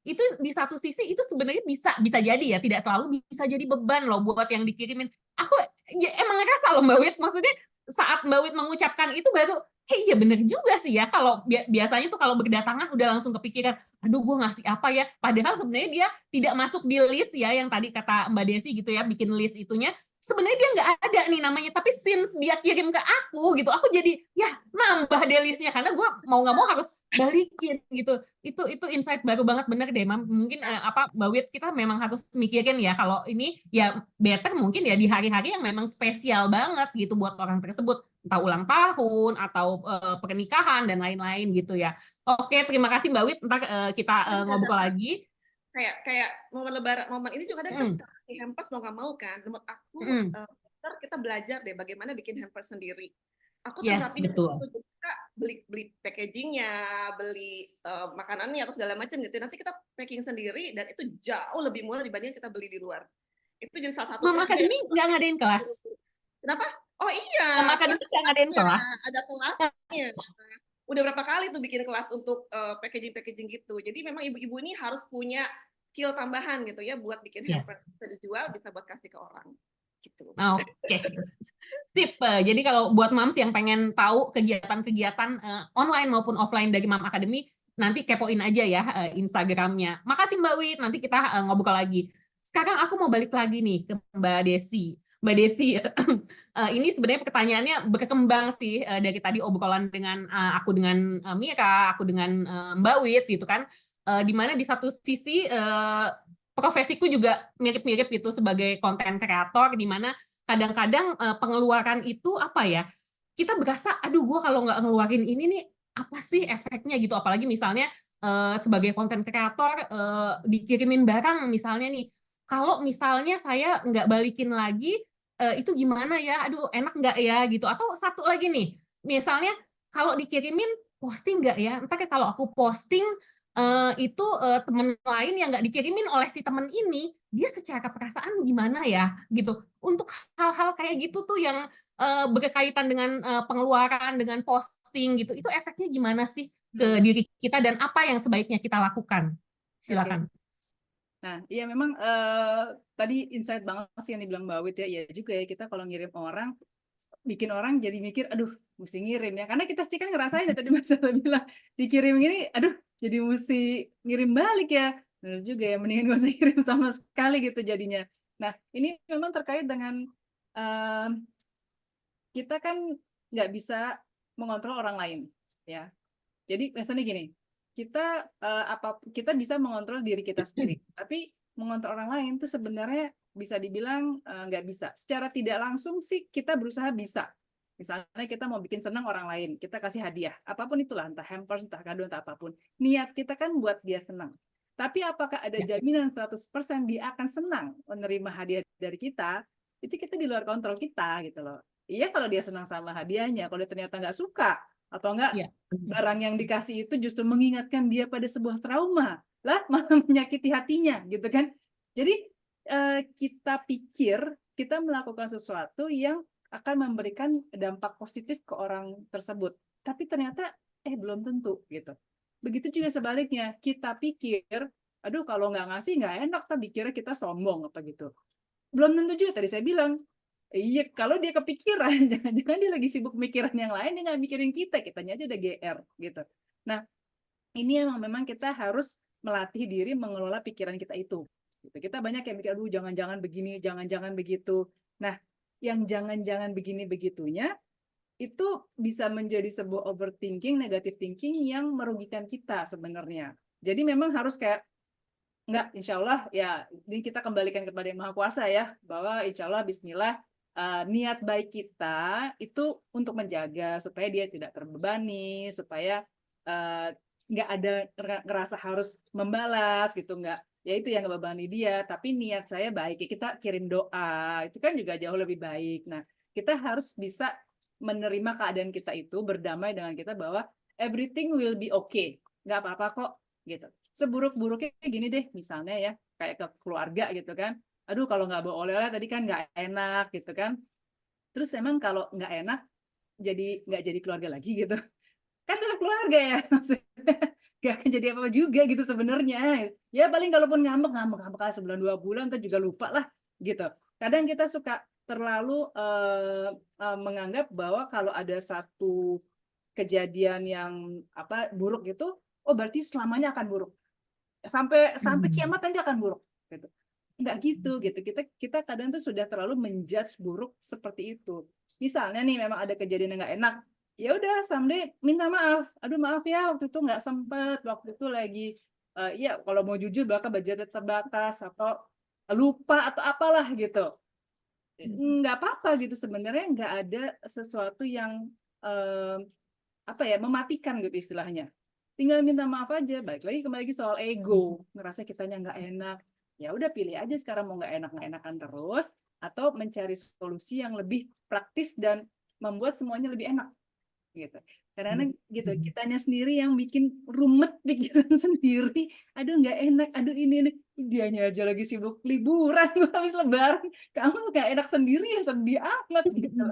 S2: itu di satu sisi itu sebenarnya bisa jadi ya, tidak selalu bisa jadi beban loh buat yang dikirimin. Aku ya, emang ngerasa loh Mbak Wit, maksudnya saat Mbak Wit mengucapkan itu baru, iya bener juga sih ya, kalau biasanya tuh kalau berdatangan udah langsung kepikiran, aduh gue ngasih apa ya, padahal sebenarnya dia tidak masuk di list ya, yang tadi kata Mbak Desi gitu ya, bikin list itunya, sebenarnya dia nggak ada nih namanya, tapi since dia kirim ke aku gitu, aku jadi ya nambah deh listnya karena gue mau nggak mau harus balikin gitu. Itu insight baru banget, bener deh Mam. Mungkin Mbak Wit, kita memang harus mikirin ya kalau ini ya better mungkin ya di hari-hari yang memang spesial banget gitu buat orang tersebut, entah ulang tahun atau pernikahan dan lain-lain gitu ya. Oke, terima kasih Mbak Wit. Ntar kita ngobrol lagi.
S4: Kayak momen lebaran, momen ini juga ada kita suka kasih hampers mau nggak mau kan. Menurut aku kita belajar deh bagaimana bikin hampers sendiri. Aku terapin itu juga beli packagingnya, beli makanannya atau segala macam gitu. Nanti kita packing sendiri dan itu jauh lebih murah dibanding kita beli di luar. Itu jadi salah satu.
S2: Mama Akademi nggak ngadain kelas.
S4: Kenapa? Oh iya.
S2: Mama Akademi nggak ngadain kelas.
S4: Ada kelasnya. Udah berapa kali tuh bikin kelas untuk packaging gitu. Jadi memang ibu-ibu ini harus punya skill tambahan gitu ya buat bikin hampers, bisa dijual, bisa buat kasih ke orang. Gitu.
S2: Oke. Sip. Jadi kalau buat moms yang pengen tahu kegiatan-kegiatan online maupun offline dari Mama Academy, nanti kepoin aja ya Instagramnya. Makasih Mbak Wit, nanti kita ngobrol lagi. Sekarang aku mau balik lagi nih ke Mbak Desi. Mbak Desi, ini sebenarnya pertanyaannya berkembang sih dari tadi obrolan dengan aku dengan Mira, aku dengan Mbak Wit gitu kan. Di mana di satu sisi profesiku juga mirip-mirip itu sebagai konten kreator, di mana kadang-kadang pengeluaran itu apa ya, kita berasa, aduh gue kalau nggak ngeluarin ini nih, apa sih efeknya gitu, apalagi misalnya sebagai konten kreator dikirimin barang misalnya nih, kalau misalnya saya nggak balikin lagi, itu gimana ya, aduh enak nggak ya gitu, atau satu lagi nih, misalnya kalau dikirimin posting nggak ya, entar kalau aku posting temen lain yang nggak dikirimin oleh si temen ini, dia secara perasaan gimana ya gitu. Untuk hal-hal kayak gitu tuh yang berkaitan dengan pengeluaran, dengan posting gitu, itu efeknya gimana sih ke diri kita dan apa yang sebaiknya kita lakukan? Silakan.
S6: Nah, iya memang tadi insight banget sih yang dibilang Mbak Wit ya. Iya juga ya, kita kalau ngirim orang, bikin orang jadi mikir, aduh mesti ngirim ya. Karena kita sih kan ngerasain ya tadi Mas Zata bilang, dikirim ini, aduh jadi mesti ngirim balik ya. Benar juga ya, mendingan gak usah ngirim sama sekali gitu jadinya. Nah, ini memang terkait dengan kita kan nggak bisa mengontrol orang lain ya. Jadi misalnya gini, kita bisa mengontrol diri kita sendiri, tapi mengontrol orang lain itu sebenarnya bisa dibilang nggak bisa. Secara tidak langsung sih kita berusaha bisa. Misalnya kita mau bikin senang orang lain, kita kasih hadiah, apapun itulah, entah hampers, entah kado, entah apapun. Niat kita kan buat dia senang. Tapi apakah ada jaminan 100% dia akan senang menerima hadiah dari kita? Itu kita di luar kontrol kita gitu loh. Iya kalau dia senang sama hadiahnya, kalau dia ternyata nggak suka, atau enggak barang yang dikasih itu justru mengingatkan dia pada sebuah trauma, lah malah menyakiti hatinya gitu kan. Jadi kita pikir kita melakukan sesuatu yang akan memberikan dampak positif ke orang tersebut, tapi ternyata belum tentu gitu. Begitu juga sebaliknya, kita pikir aduh kalau nggak ngasih nggak enak, tapi dikira kita sombong apa gitu. Belum tentu juga, tadi saya bilang iya, kalau dia kepikiran, jangan-jangan dia lagi sibuk mikiran yang lain, dia nggak mikirin kitanya aja udah GR gitu. Nah, ini memang kita harus melatih diri mengelola pikiran kita itu. Gitu. Kita banyak yang mikir, aduh jangan-jangan begini, jangan-jangan begitu. Nah, yang jangan-jangan begini-begitunya, itu bisa menjadi sebuah overthinking, negative thinking yang merugikan kita sebenarnya. Jadi memang harus kayak, enggak, insya Allah ya, ini kita kembalikan kepada Yang Maha Kuasa ya, bahwa insya Allah bismillah, niat baik kita itu untuk menjaga supaya dia tidak terbebani, supaya nggak ada ngerasa harus membalas gitu, nggak, ya itu yang ngebebani dia, tapi niat saya baik, ya kita kirim doa, itu kan juga jauh lebih baik. Nah, kita harus bisa menerima keadaan kita itu, berdamai dengan kita bahwa everything will be okay, nggak apa-apa kok gitu. Seburuk-buruknya gini deh, misalnya ya, kayak ke keluarga gitu kan, aduh kalau nggak bawa oleh-oleh tadi kan nggak enak gitu kan. Terus emang kalau nggak enak jadi nggak jadi keluarga lagi gitu. Kan tetap keluarga ya, maksudnya nggak akan jadi apa-apa juga gitu sebenarnya. Ya paling kalaupun ngambek sebulan 2 bulan ntar juga lupa lah gitu. Kadang kita suka terlalu menganggap bahwa kalau ada satu kejadian yang buruk gitu, oh berarti selamanya akan buruk. Sampai kiamat nanti akan buruk gitu. Enggak gitu. Kita kadang tuh sudah terlalu menjudge buruk seperti itu. Misalnya nih memang ada kejadian yang nggak enak, ya udah someday minta maaf. Aduh maaf ya waktu itu nggak sempet, waktu itu lagi ya kalau mau jujur bahkan budgetnya terbatas atau lupa atau apalah gitu. Nggak apa-apa gitu, sebenarnya nggak ada sesuatu yang mematikan gitu istilahnya. Tinggal minta maaf aja. Kembali lagi soal ego, ngerasa kitanya nggak enak. Ya udah pilih aja sekarang mau nggak enakan terus, atau mencari solusi yang lebih praktis dan membuat semuanya lebih enak gitu. Karena gitu kitanya sendiri yang bikin rumet pikiran sendiri. Aduh nggak enak, aduh ini dianya aja lagi sibuk liburan habis lebaran, kamu nggak enak sendiri ya, sedih amat gitu.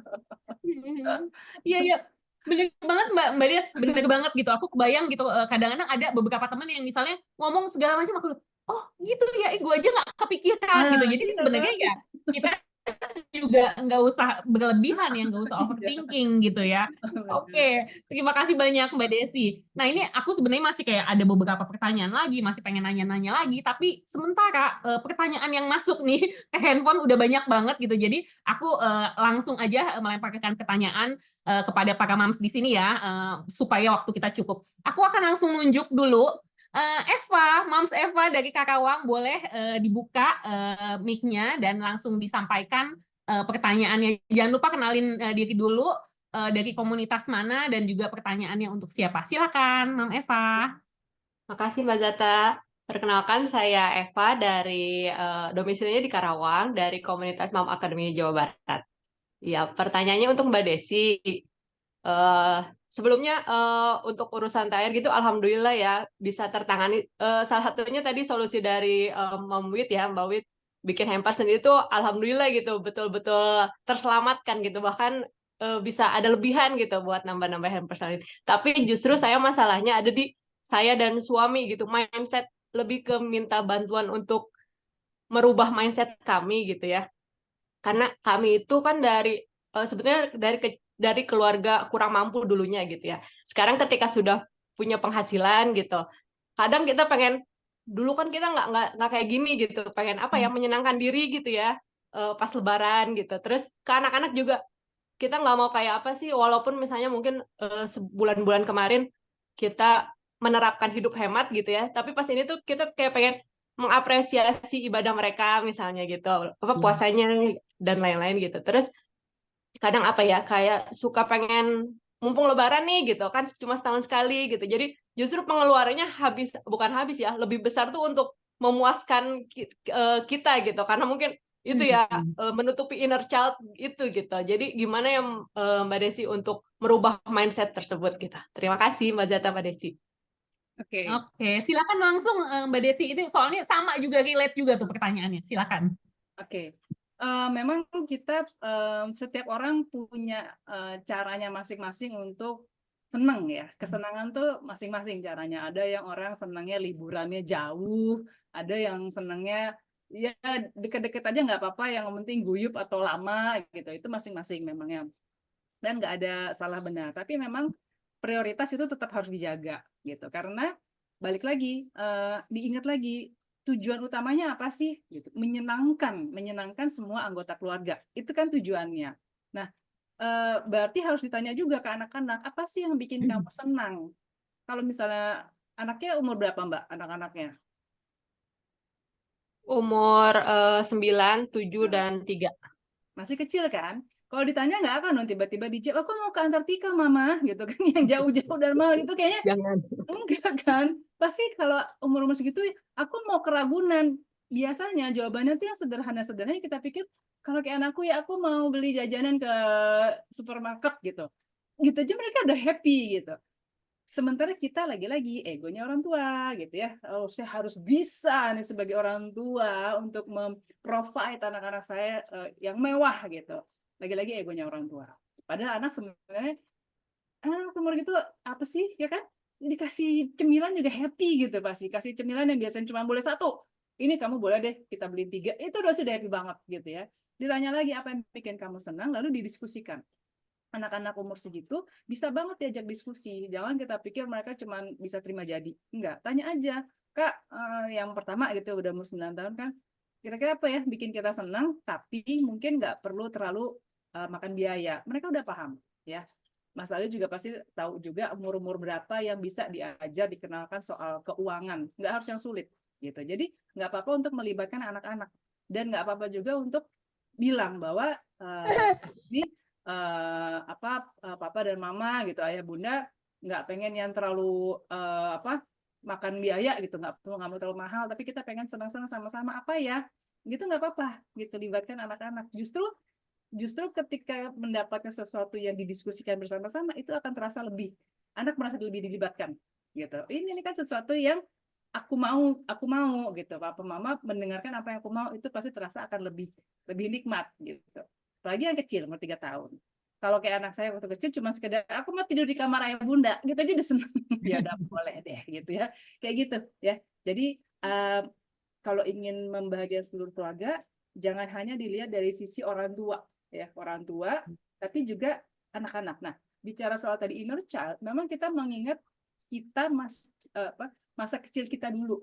S2: Iya bener banget Mbak Des, bener banget gitu. Aku kebayang gitu, kadang-kadang ada beberapa teman yang misalnya ngomong segala macam, aku oh gitu ya, gue aja nggak kepikiran gitu. Jadi sebenarnya ya kita juga nggak usah berlebihan ya, nggak usah overthinking gitu ya. Oke, terima kasih banyak Mbak Desi. Nah ini aku sebenarnya masih kayak ada beberapa pertanyaan lagi, masih pengen nanya-nanya lagi, tapi sementara pertanyaan yang masuk nih ke handphone udah banyak banget gitu. Jadi aku langsung aja melemparkan pertanyaan kepada para mams di sini ya, supaya waktu kita cukup. Aku akan langsung nunjuk dulu. Eva, Mams Eva dari Karawang, boleh dibuka mic-nya dan langsung disampaikan pertanyaannya. Jangan lupa kenalin diri dulu, dari komunitas mana dan juga pertanyaannya untuk siapa. Silakan, Mam Eva.
S7: Makasih Mbak Zata. Perkenalkan, saya Eva dari domisilinya di Karawang, dari komunitas Mam Academy Jawa Barat. Ya, pertanyaannya untuk Mbak Desi. sebelumnya untuk urusan THR gitu alhamdulillah ya bisa tertangani. Salah satunya tadi solusi dari Mom Wit ya, Mbak Wit bikin hamper sendiri tuh alhamdulillah gitu betul-betul terselamatkan gitu, bahkan bisa ada lebihan gitu buat nambah-nambah hamper sendiri. Tapi justru saya masalahnya ada di saya dan suami gitu, mindset lebih ke minta bantuan untuk merubah mindset kami gitu ya. Karena kami itu kan sebenarnya dari keluarga kurang mampu dulunya gitu ya. Sekarang ketika sudah punya penghasilan gitu, kadang kita pengen, dulu kan kita nggak kayak gini gitu, pengen apa ya, menyenangkan diri gitu ya, pas Lebaran gitu. Terus ke anak-anak juga kita nggak mau kayak apa sih, walaupun misalnya mungkin sebulan-bulan kemarin kita menerapkan hidup hemat gitu ya, tapi pas ini tuh kita kayak pengen mengapresiasi ibadah mereka misalnya gitu, apa puasanya dan lain-lain gitu. Terus kadang apa ya, kayak suka pengen mumpung Lebaran nih gitu kan, cuma setahun sekali gitu. Jadi justru pengeluarannya bukan habis ya, lebih besar tuh untuk memuaskan kita gitu, karena mungkin itu ya menutupi inner child itu gitu. Jadi gimana ya Mbak Desi untuk merubah mindset tersebut gitu. Terima kasih Mbak Zata, Mbak Desi.
S6: Oke.
S2: Oke, silakan langsung Mbak Desi, ini soalnya sama juga, relate juga tuh pertanyaannya, silakan.
S6: Oke. Memang kita setiap orang punya caranya masing-masing untuk senang ya. Kesenangan tuh masing-masing caranya. Ada yang orang senangnya liburannya jauh, ada yang senangnya ya deket-deket aja nggak apa-apa, yang penting guyup atau lama gitu. Itu masing-masing memangnya. Dan nggak ada salah benar. Tapi memang prioritas itu tetap harus dijaga gitu. Karena balik lagi, diingat lagi, tujuan utamanya apa sih? Gitu. Menyenangkan semua anggota keluarga. Itu kan tujuannya. Nah, berarti harus ditanya juga ke anak-anak, apa sih yang bikin kamu senang? Kalau misalnya anaknya umur berapa, Mbak, anak-anaknya?
S7: Umur 9, 7, dan 3.
S6: Masih kecil kan? Kalau ditanya nggak akan dong tiba-tiba dijawab, aku mau ke Antartika, Mama, gitu kan, yang jauh-jauh dan mahal itu kayaknya
S7: Jangan.
S6: enggak kan? Pasti kalau umur-umur segitu, aku mau ke Ragunan. Biasanya jawabannya tuh yang sederhana-sederhana, kita pikir, kalau kayak anakku ya aku mau beli jajanan ke supermarket gitu. Gitu aja mereka udah happy gitu. Sementara kita lagi-lagi egonya orang tua gitu ya. Oh, saya harus bisa nih sebagai orang tua untuk memprovide anak-anak saya yang mewah gitu. Lagi-lagi egonya orang tua. Padahal anak sebenarnya umur gitu apa sih ya kan? Dikasih cemilan juga happy gitu pasti. Kasih cemilan yang biasanya cuma boleh 1. Ini kamu boleh deh kita beli 3. Itu udah sudah happy banget gitu ya. Ditanya lagi apa yang bikin kamu senang, lalu didiskusikan. Anak-anak umur segitu bisa banget diajak diskusi. Jangan kita pikir mereka cuma bisa terima jadi. Enggak, tanya aja. Kak, yang pertama gitu udah umur 9 tahun kan, kira-kira apa ya bikin kita senang, tapi mungkin nggak perlu terlalu makan biaya. Mereka udah paham ya. Mas Ali juga pasti tahu juga umur-umur berapa yang bisa diajar, dikenalkan soal keuangan. Nggak harus yang sulit gitu. Jadi nggak apa-apa untuk melibatkan anak-anak. Dan nggak apa-apa juga untuk bilang bahwa ini papa dan mama gitu, ayah bunda nggak pengen yang terlalu makan biaya gitu, nggak perlu terlalu mahal, tapi kita pengen senang-senang sama-sama apa ya gitu, nggak apa-apa gitu, libatkan anak-anak. Justru ketika mendapatkan sesuatu yang didiskusikan bersama-sama, itu akan terasa anak merasa lebih dilibatkan gitu. Ini kan sesuatu yang aku mau gitu. Papa mama mendengarkan apa yang aku mau, itu pasti terasa akan lebih nikmat gitu. Apalagi yang kecil, umur 3 tahun. Kalau kayak anak saya waktu kecil cuma sekedar aku mau tidur di kamar ayah bunda, gitu aja udah seneng. Ya udah boleh deh gitu ya. Kayak gitu ya. Jadi kalau ingin membahagiakan seluruh keluarga, jangan hanya dilihat dari sisi orang tua ya, orang tua, tapi juga anak-anak. Nah, bicara soal tadi inner child, memang kita mengingat kita masa kecil kita dulu.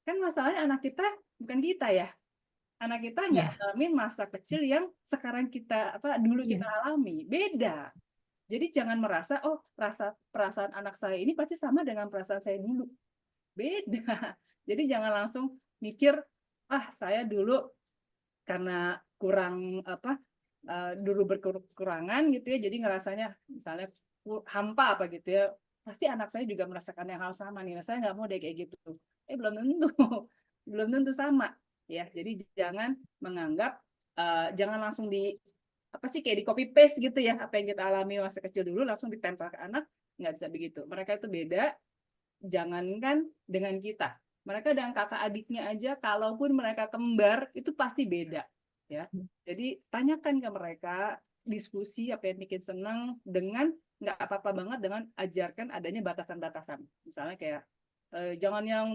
S6: Kan masalahnya anak kita bukan kita ya. Anak kita nggak ngalamin masa kecil yang sekarang kita dulu kita alami. Beda. Jadi jangan merasa perasaan anak saya ini pasti sama dengan perasaan saya dulu. Beda. Jadi jangan langsung mikir saya dulu karena kurang dulu berkekurangan gitu ya. Jadi ngerasanya misalnya hampa gitu ya. Pasti anak saya juga merasakan yang hal sama nih. Nah, saya nggak mau deh kayak gitu. Belum tentu. Belum tentu sama. Ya, jadi jangan menganggap, jangan langsung apa sih kayak di copy paste gitu ya, apa yang kita alami masa kecil dulu langsung ditempel ke anak, nggak bisa begitu. Mereka itu beda, jangankan dengan kita, mereka dengan kakak adiknya aja, kalaupun mereka kembar itu pasti beda ya. Jadi tanyakan ke mereka, diskusi apa yang bikin senang, dengan nggak apa-apa banget dengan ajarkan adanya batasan-batasan. Misalnya kayak jangan yang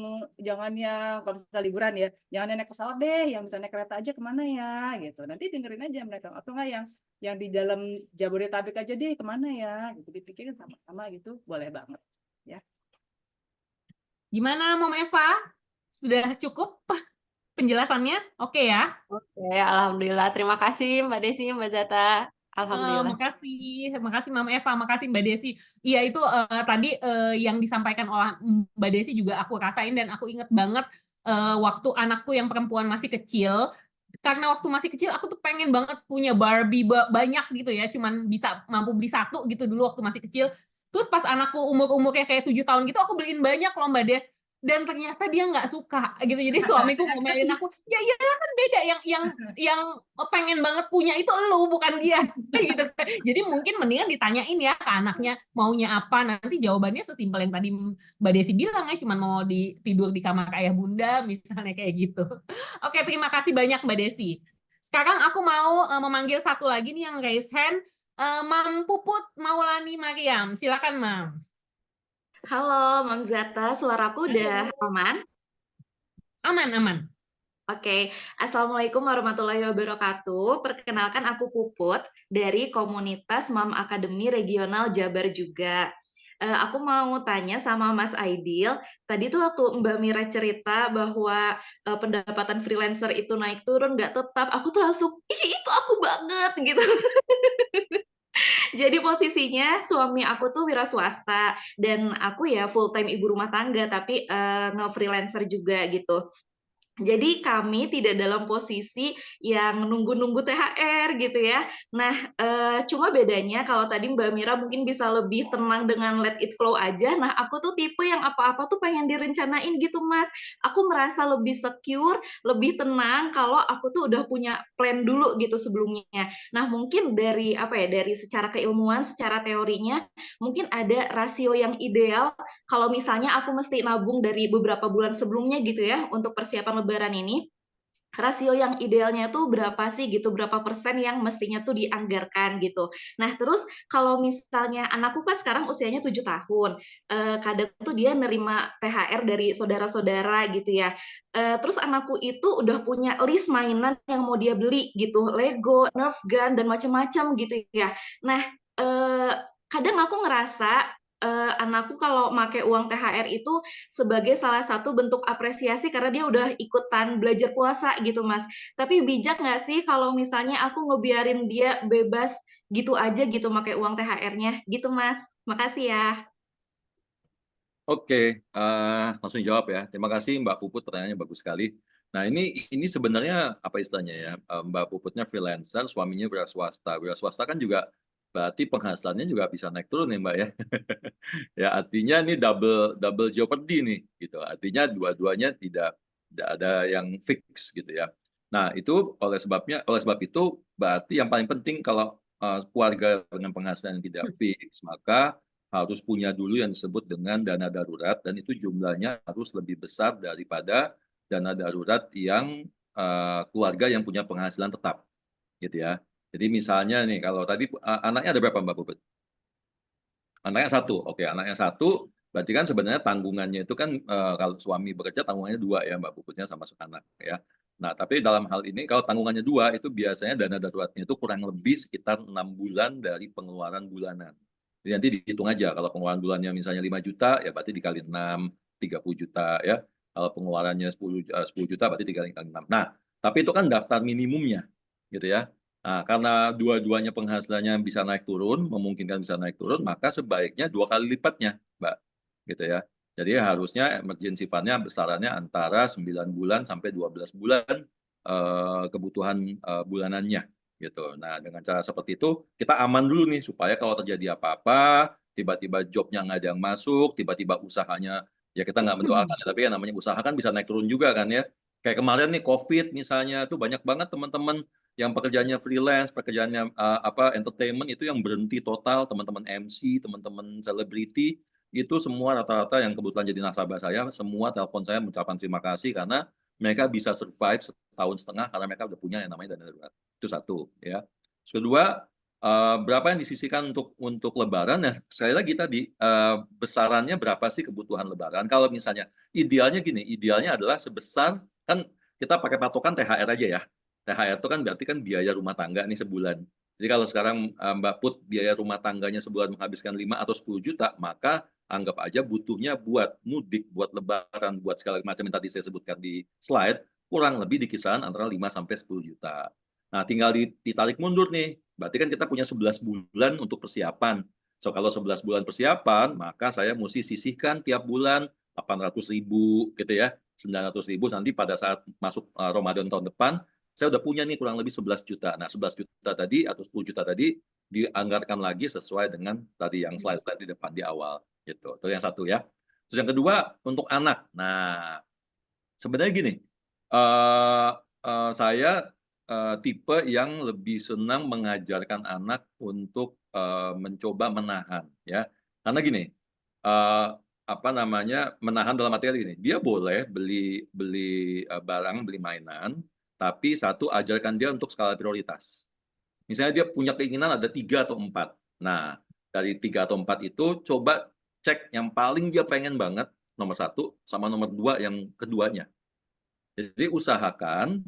S6: kalau misalnya liburan ya, jangan naik pesawat deh, yang bisa naik kereta aja kemana ya gitu. Nanti dengerin aja mereka, atau nggak yang di dalam Jabodetabek aja deh kemana ya gitu, dipikirin sama-sama gitu, boleh banget ya.
S2: Gimana Mom Eva? Sudah cukup penjelasannya? Oke ya?
S7: Oke, alhamdulillah. Terima kasih Mbak Desi, Mbak Zata. Alhamdulillah.
S2: Makasih Mama Eva, makasih Mbak Desi. Iya itu tadi yang disampaikan oleh Mbak Desi juga aku rasain dan aku inget banget waktu anakku yang perempuan masih kecil. Karena waktu masih kecil aku tuh pengen banget punya Barbie banyak gitu ya, cuman bisa mampu beli satu gitu dulu waktu masih kecil. Terus pas anakku umurnya kayak 7 tahun gitu, aku beliin banyak loh Mbak Des. Dan ternyata dia nggak suka gitu. Jadi suamiku ngomelin aku, ya kan beda, yang pengen banget punya itu elu bukan dia gitu. Jadi mungkin mendingan ditanyain ya ke anaknya maunya apa, nanti jawabannya sesimpel yang tadi Mbak Desi bilang ya, cuma mau tidur di kamar ayah bunda misalnya kayak gitu. Oke, terima kasih banyak Mbak Desi. Sekarang aku mau memanggil satu lagi nih yang raise hand, Mam Puput Maulani Mariam. Silakan Mam.
S8: Halo, Mam Zata, suaraku udah aman?
S2: Aman.
S8: Oke, Assalamualaikum warahmatullahi wabarakatuh. Perkenalkan aku Puput dari komunitas Mam Akademi Regional Jabar juga. Aku mau tanya sama Mas Aidil, tadi tuh waktu Mbak Mira cerita bahwa pendapatan freelancer itu naik turun nggak tetap, aku tuh langsung, ih itu aku banget gitu. Jadi posisinya suami aku tuh wira swasta dan aku ya full time ibu rumah tangga tapi nge-freelancer juga gitu. Jadi kami tidak dalam posisi yang nunggu-nunggu THR gitu ya. Nah, cuma bedanya kalau tadi Mbak Mira mungkin bisa lebih tenang dengan let it flow aja. Nah, aku tuh tipe yang apa-apa tuh pengen direncanain gitu, Mas. Aku merasa lebih secure, lebih tenang kalau aku tuh udah punya plan dulu gitu sebelumnya. Nah, mungkin dari dari secara keilmuan, secara teorinya, mungkin ada rasio yang ideal kalau misalnya aku mesti nabung dari beberapa bulan sebelumnya gitu ya untuk persiapan Lebaran ini, rasio yang idealnya tuh berapa sih gitu, berapa persen yang mestinya tuh dianggarkan gitu. Nah terus kalau misalnya anakku kan sekarang usianya 7 tahun, kadang tuh dia nerima THR dari saudara-saudara gitu ya. Terus anakku itu udah punya list mainan yang mau dia beli gitu, Lego, Nerf gun, dan macam-macam gitu ya. Nah kadang aku ngerasa anakku kalau make uang THR itu sebagai salah satu bentuk apresiasi karena dia udah ikutan belajar puasa gitu, Mas. Tapi bijak nggak sih kalau misalnya aku ngebiarin dia bebas gitu aja gitu make uang THR-nya? Gitu, Mas. Makasih ya.
S3: Oke, langsung jawab ya. Terima kasih Mbak Puput, pertanyaannya bagus sekali. Nah ini sebenarnya apa istilahnya ya, Mbak Puputnya freelancer, suaminya wira swasta. Wira swasta kan juga berarti penghasilannya juga bisa naik turun ya Mbak ya. Ya artinya ini double jeopardy nih gitu. Artinya dua-duanya tidak ada yang fix gitu ya. Nah itu oleh sebab itu berarti yang paling penting kalau keluarga dengan penghasilan yang tidak fix, maka harus punya dulu yang disebut dengan dana darurat, dan itu jumlahnya harus lebih besar daripada dana darurat yang keluarga yang punya penghasilan tetap gitu ya. Jadi misalnya nih kalau tadi anaknya ada berapa Mbak Puput? Anaknya satu, oke, anaknya satu, berarti kan sebenarnya tanggungannya itu kan kalau suami bekerja tanggungannya 2 ya Mbak Puputnya sama anak ya. Nah tapi dalam hal ini kalau tanggungannya 2 itu biasanya dana daruratnya itu kurang lebih sekitar 6 bulan dari pengeluaran bulanan. Jadi nanti dihitung aja kalau pengeluaran bulannya misalnya 5 juta ya berarti dikali 6, 30 juta ya. Kalau pengeluarannya 10 juta berarti dikali 6. Nah tapi itu kan daftar minimumnya gitu ya. Nah, karena dua-duanya penghasilannya bisa naik turun, memungkinkan bisa naik turun, maka sebaiknya 2 kali lipatnya, Mbak. Gitu ya. Jadi harusnya emergency fund-nya besarannya antara 9 bulan sampai 12 bulan kebutuhan bulanannya gitu. Nah, dengan cara seperti itu kita aman dulu nih supaya kalau terjadi apa-apa, tiba-tiba jobnya nggak ada yang masuk, tiba-tiba usahanya ya kita nggak mendoakan, tapi ya namanya usaha kan bisa naik turun juga kan ya. Kayak kemarin nih COVID misalnya tuh banyak banget teman-teman yang pekerjaannya freelance, pekerjaannya entertainment itu yang berhenti total, teman-teman MC, teman-teman selebriti, itu semua rata-rata yang kebetulan jadi nasabah saya, semua telepon saya mengucapkan terima kasih karena mereka bisa survive setahun setengah karena mereka udah punya yang namanya dana darurat. Itu satu, ya. Terus kedua, berapa yang disisihkan untuk Lebaran? Nah, sekali lagi tadi besarannya berapa sih kebutuhan Lebaran? Kalau misalnya idealnya gini, idealnya adalah sebesar, kan kita pakai patokan THR aja ya. THR itu kan berarti kan biaya rumah tangga nih sebulan. Jadi kalau sekarang Mbak Put biaya rumah tangganya sebulan menghabiskan 5 atau 10 juta, maka anggap aja butuhnya buat mudik, buat Lebaran, buat segala macam yang tadi saya sebutkan di slide, kurang lebih di kisaran antara 5 sampai 10 juta. Nah, tinggal ditarik mundur nih. Berarti kan kita punya 11 bulan untuk persiapan. So, kalau 11 bulan persiapan, maka saya mesti sisihkan tiap bulan 800.000 gitu ya, 900.000 nanti pada saat masuk Ramadan tahun depan, saya udah punya nih kurang lebih 11 juta. Nah, 11 juta tadi atau 10 juta tadi dianggarkan lagi sesuai dengan tadi yang slide-slide di depan di awal gitu. Itu yang satu ya. Terus yang kedua untuk anak. Nah, sebenarnya gini, saya tipe yang lebih senang mengajarkan anak untuk mencoba menahan ya. Karena gini, menahan dalam arti gini, dia boleh beli barang, beli mainan, tapi satu ajarkan dia untuk skala prioritas. Misalnya dia punya keinginan ada 3 atau 4. Nah, dari 3 atau 4 itu coba cek yang paling dia pengen banget, nomor 1 sama nomor 2 yang keduanya. Jadi usahakan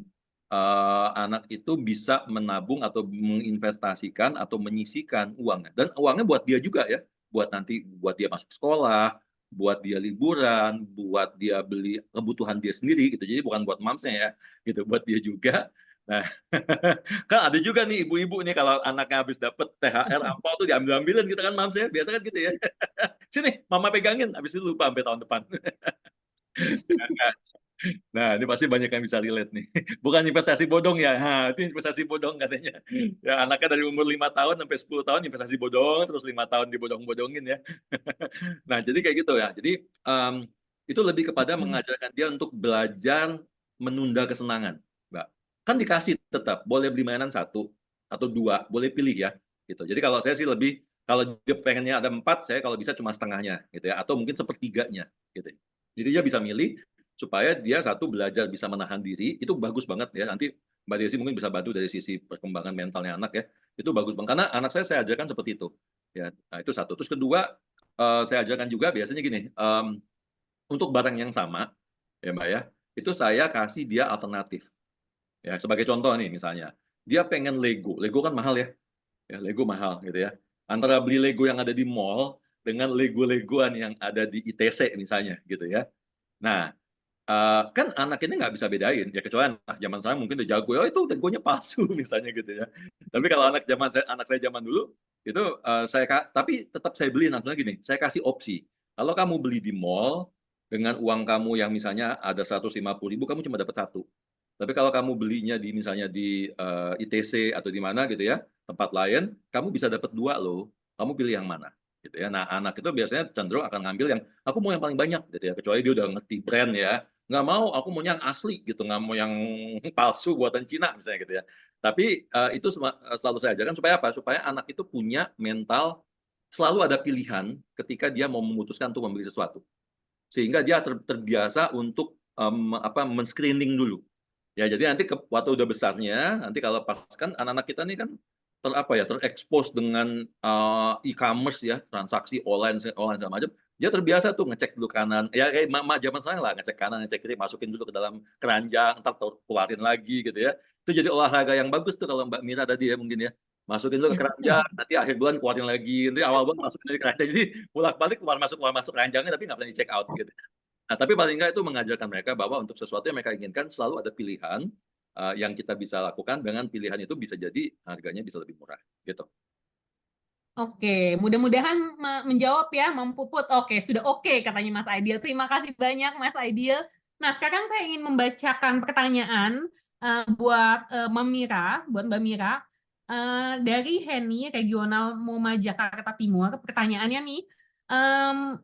S3: anak itu bisa menabung atau menginvestasikan atau menyisihkan uangnya. Dan uangnya buat dia juga ya, buat dia masuk sekolah, buat dia liburan, buat dia beli kebutuhan dia sendiri gitu. Jadi bukan buat mamsnya ya, gitu, buat dia juga. Nah, kan ada juga nih ibu-ibu nih kalau anaknya habis dapet THR ampau tuh diambil-ambilin gitu kan mamsnya, biasa kan gitu ya. Sini, mama pegangin, habis itu lupa sampai tahun depan. Nah, ini pasti banyak yang bisa relate nih. Bukan investasi bodong ya. Nah, itu investasi bodong katanya. Ya, anaknya dari umur 5 tahun sampai 10 tahun investasi bodong, terus 5 tahun dibodong-bodongin ya. Nah, jadi kayak gitu ya. Jadi itu lebih kepada mengajarkan dia untuk belajar menunda kesenangan, Mbak. Kan dikasih tetap, boleh beli mainan 1 atau 2, boleh pilih ya. Gitu. Jadi kalau saya sih lebih, kalau dia pengennya ada 4, saya kalau bisa cuma setengahnya gitu ya, atau mungkin sepertiganya gitu. Jadi dia bisa milih supaya dia satu belajar bisa menahan diri, itu bagus banget ya. Nanti Mbak Desi mungkin bisa bantu dari sisi perkembangan mentalnya anak ya. Itu bagus banget karena anak saya ajarkan seperti itu. Ya, nah itu satu. Terus kedua, saya ajarkan juga biasanya gini, untuk barang yang sama ya Mbak ya, itu saya kasih dia alternatif. Ya, sebagai contoh nih misalnya, dia pengen Lego. Lego kan mahal ya. Ya, Lego mahal gitu ya. Antara beli Lego yang ada di mall dengan Lego-Legoan yang ada di ITC misalnya gitu ya. Nah, kan anak ini nggak bisa bedain ya, kecuali anak zaman sekarang mungkin udah jago, oh itu Legonya palsu misalnya gitu ya. Tapi kalau anak saya zaman dulu itu tapi tetap saya beli, nantinya gini, saya kasih opsi. Kalau kamu beli di mall dengan uang kamu yang misalnya ada 150.000, kamu cuma dapat 1. Tapi kalau kamu belinya misalnya di ITC atau di mana gitu ya, tempat lain, kamu bisa dapat 2 loh. Kamu pilih yang mana? Gitu ya. Nah, anak itu biasanya cenderung akan ngambil yang aku mau yang paling banyak gitu ya, kecuali dia udah ngerti brand ya. Nggak mau, aku maunya yang asli gitu, nggak mau yang palsu buatan Cina misalnya gitu ya. Tapi itu selalu saya ajarkan supaya apa? Supaya anak itu punya mental selalu ada pilihan ketika dia mau memutuskan untuk membeli sesuatu. Sehingga dia terbiasa untuk men-screening dulu. Ya, jadi nanti waktu udah besarnya, nanti kalau pas kan anak-anak kita nih kan terekspos dengan e-commerce ya, transaksi online segala macam. Dia terbiasa tuh ngecek dulu kanan, ya kayak mak zaman sekarang lah, ngecek kanan, ngecek kiri, masukin dulu ke dalam keranjang, ntar keluarin lagi gitu ya. Itu jadi olahraga yang bagus tuh kalau Mbak Mira tadi ya mungkin ya. Masukin dulu ke keranjang, nanti akhir bulan keluarin lagi, nanti awal bulan masukin lagi ke keranjang. Jadi bolak-balik keluar masuk keranjangnya tapi nggak pernah di check out gitu. Nah, tapi paling nggak itu mengajarkan mereka bahwa untuk sesuatu yang mereka inginkan selalu ada pilihan yang kita bisa lakukan, dengan pilihan itu bisa jadi harganya bisa lebih murah gitu.
S2: Oke, mudah-mudahan menjawab ya, Mam Puput. Oke, sudah oke katanya Mas Aidil. Terima kasih banyak Mas Aidil. Nah, sekarang saya ingin membacakan pertanyaan buat Mbak Mira, dari Heni, Regional MoMA Jakarta Timur. Pertanyaannya nih,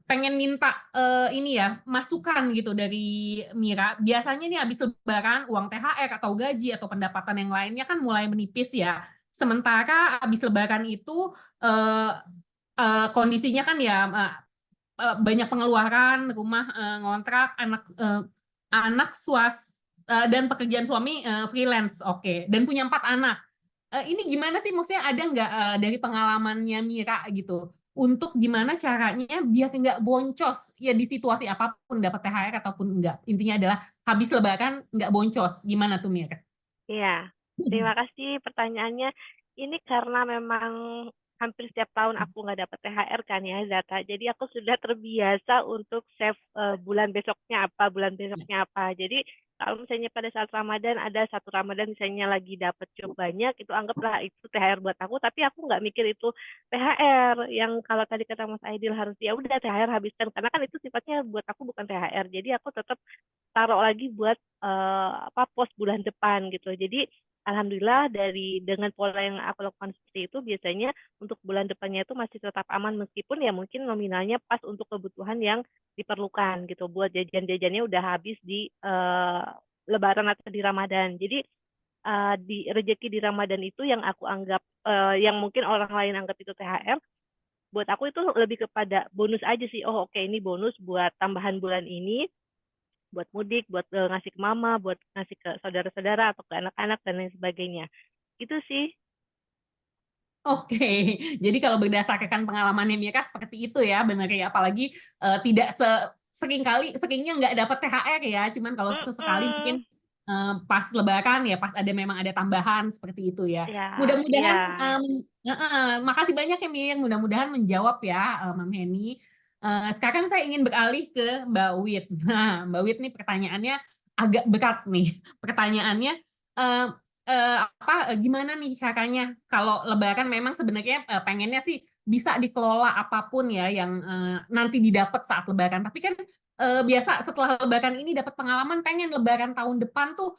S2: pengen minta ini ya masukan gitu dari Mira. Biasanya nih habis Lebaran uang THR atau gaji atau pendapatan yang lainnya kan mulai menipis ya. Sementara habis Lebaran itu kondisinya kan ya banyak pengeluaran, rumah ngontrak, anak dan pekerjaan suami freelance, oke, dan punya 4 anak. Ini gimana sih, maksudnya ada nggak dari pengalamannya Mira gitu, untuk gimana caranya biar nggak boncos ya di situasi apapun, dapat THR ataupun enggak. Intinya adalah habis Lebaran nggak boncos. Gimana tuh Mira?
S5: Iya, terima kasih pertanyaannya. Ini karena memang hampir setiap tahun aku nggak dapat THR kan ya, Zata. Jadi aku sudah terbiasa untuk save bulan besoknya apa. Jadi kalau misalnya pada saat Ramadan ada satu Ramadan misalnya lagi dapat job banyak, itu anggaplah itu THR buat aku. Tapi aku nggak mikir itu THR yang kalau tadi kata Mas Aidil harus ya udah THR habiskan, karena kan itu sifatnya buat aku bukan THR. Jadi aku tetap taruh lagi buat pos bulan depan gitu. Jadi alhamdulillah dengan pola yang aku lakukan seperti itu, biasanya untuk bulan depannya itu masih tetap aman, meskipun ya mungkin nominalnya pas untuk kebutuhan yang diperlukan gitu. Buat jajan-jajannya udah habis di Lebaran atau di Ramadan. Jadi di rezeki di Ramadan itu yang aku anggap yang mungkin orang lain anggap itu THR, buat aku itu lebih kepada bonus aja sih. Oh oke, ini bonus buat tambahan bulan ini, buat mudik, buat ngasih ke mama, buat ngasih ke saudara-saudara atau ke anak-anak dan lain sebagainya. Itu sih.
S2: Oke, jadi kalau berdasarkan pengalamannya Mira seperti itu ya, benar ya. Apalagi tidak seringnya nggak dapat THR ya, cuman kalau sesekali mungkin pas Lebaran ya, pas memang ada tambahan seperti itu ya.
S5: Ya,
S2: Mudah-mudahan,
S5: ya.
S2: makasih banyak ya Mir, mudah-mudahan menjawab ya Mam Heni. Sekarang saya ingin beralih ke Mbak Wit. Nah, Mbak Wit nih pertanyaannya agak berat nih. Pertanyaannya, gimana nih caranya kalau Lebaran memang sebenarnya pengennya sih bisa dikelola apapun ya yang nanti didapat saat Lebaran. Tapi kan biasa setelah Lebaran ini dapat pengalaman, pengen Lebaran tahun depan tuh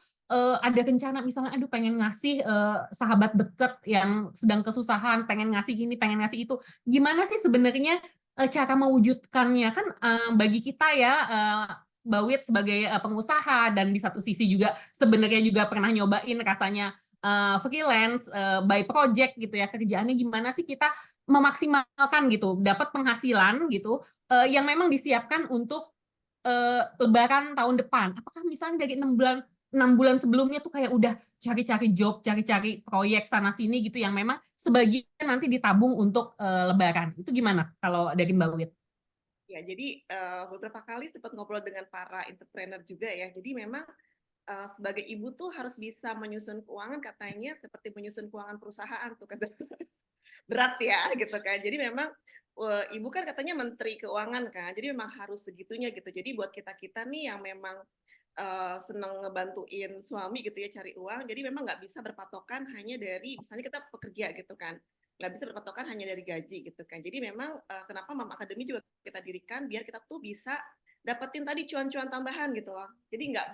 S2: ada rencana misalnya, aduh pengen ngasih sahabat deket yang sedang kesusahan, pengen ngasih ini, pengen ngasih itu. Gimana sih sebenarnya cara mewujudkannya kan bagi kita ya Mbak Wit sebagai pengusaha dan di satu sisi juga sebenarnya juga pernah nyobain rasanya freelance by project gitu ya, kerjaannya gimana sih kita memaksimalkan gitu dapat penghasilan gitu yang memang disiapkan untuk Lebaran tahun depan. Apakah misalnya dari 6 bulan sebelumnya tuh kayak udah cari-cari job, cari-cari proyek sana sini gitu yang memang sebagian nanti ditabung untuk Lebaran. Itu gimana kalau dari Mbak Wit?
S4: Ya, jadi beberapa kali sempat ngobrol dengan para entrepreneur juga ya. Jadi memang sebagai ibu tuh harus bisa menyusun keuangan, katanya seperti menyusun keuangan perusahaan tuh, berat ya gitu kan. Jadi memang ibu kan katanya menteri keuangan kan, jadi memang harus segitunya gitu. Jadi buat kita nih yang memang senang ngebantuin suami gitu ya cari uang, jadi memang nggak bisa berpatokan hanya dari misalnya kita pekerja gitu kan, nggak bisa berpatokan hanya dari gaji gitu kan. Jadi memang kenapa Mama Academy juga kita dirikan biar kita tuh bisa dapetin tadi cuan-cuan tambahan gitu loh. Jadi nggak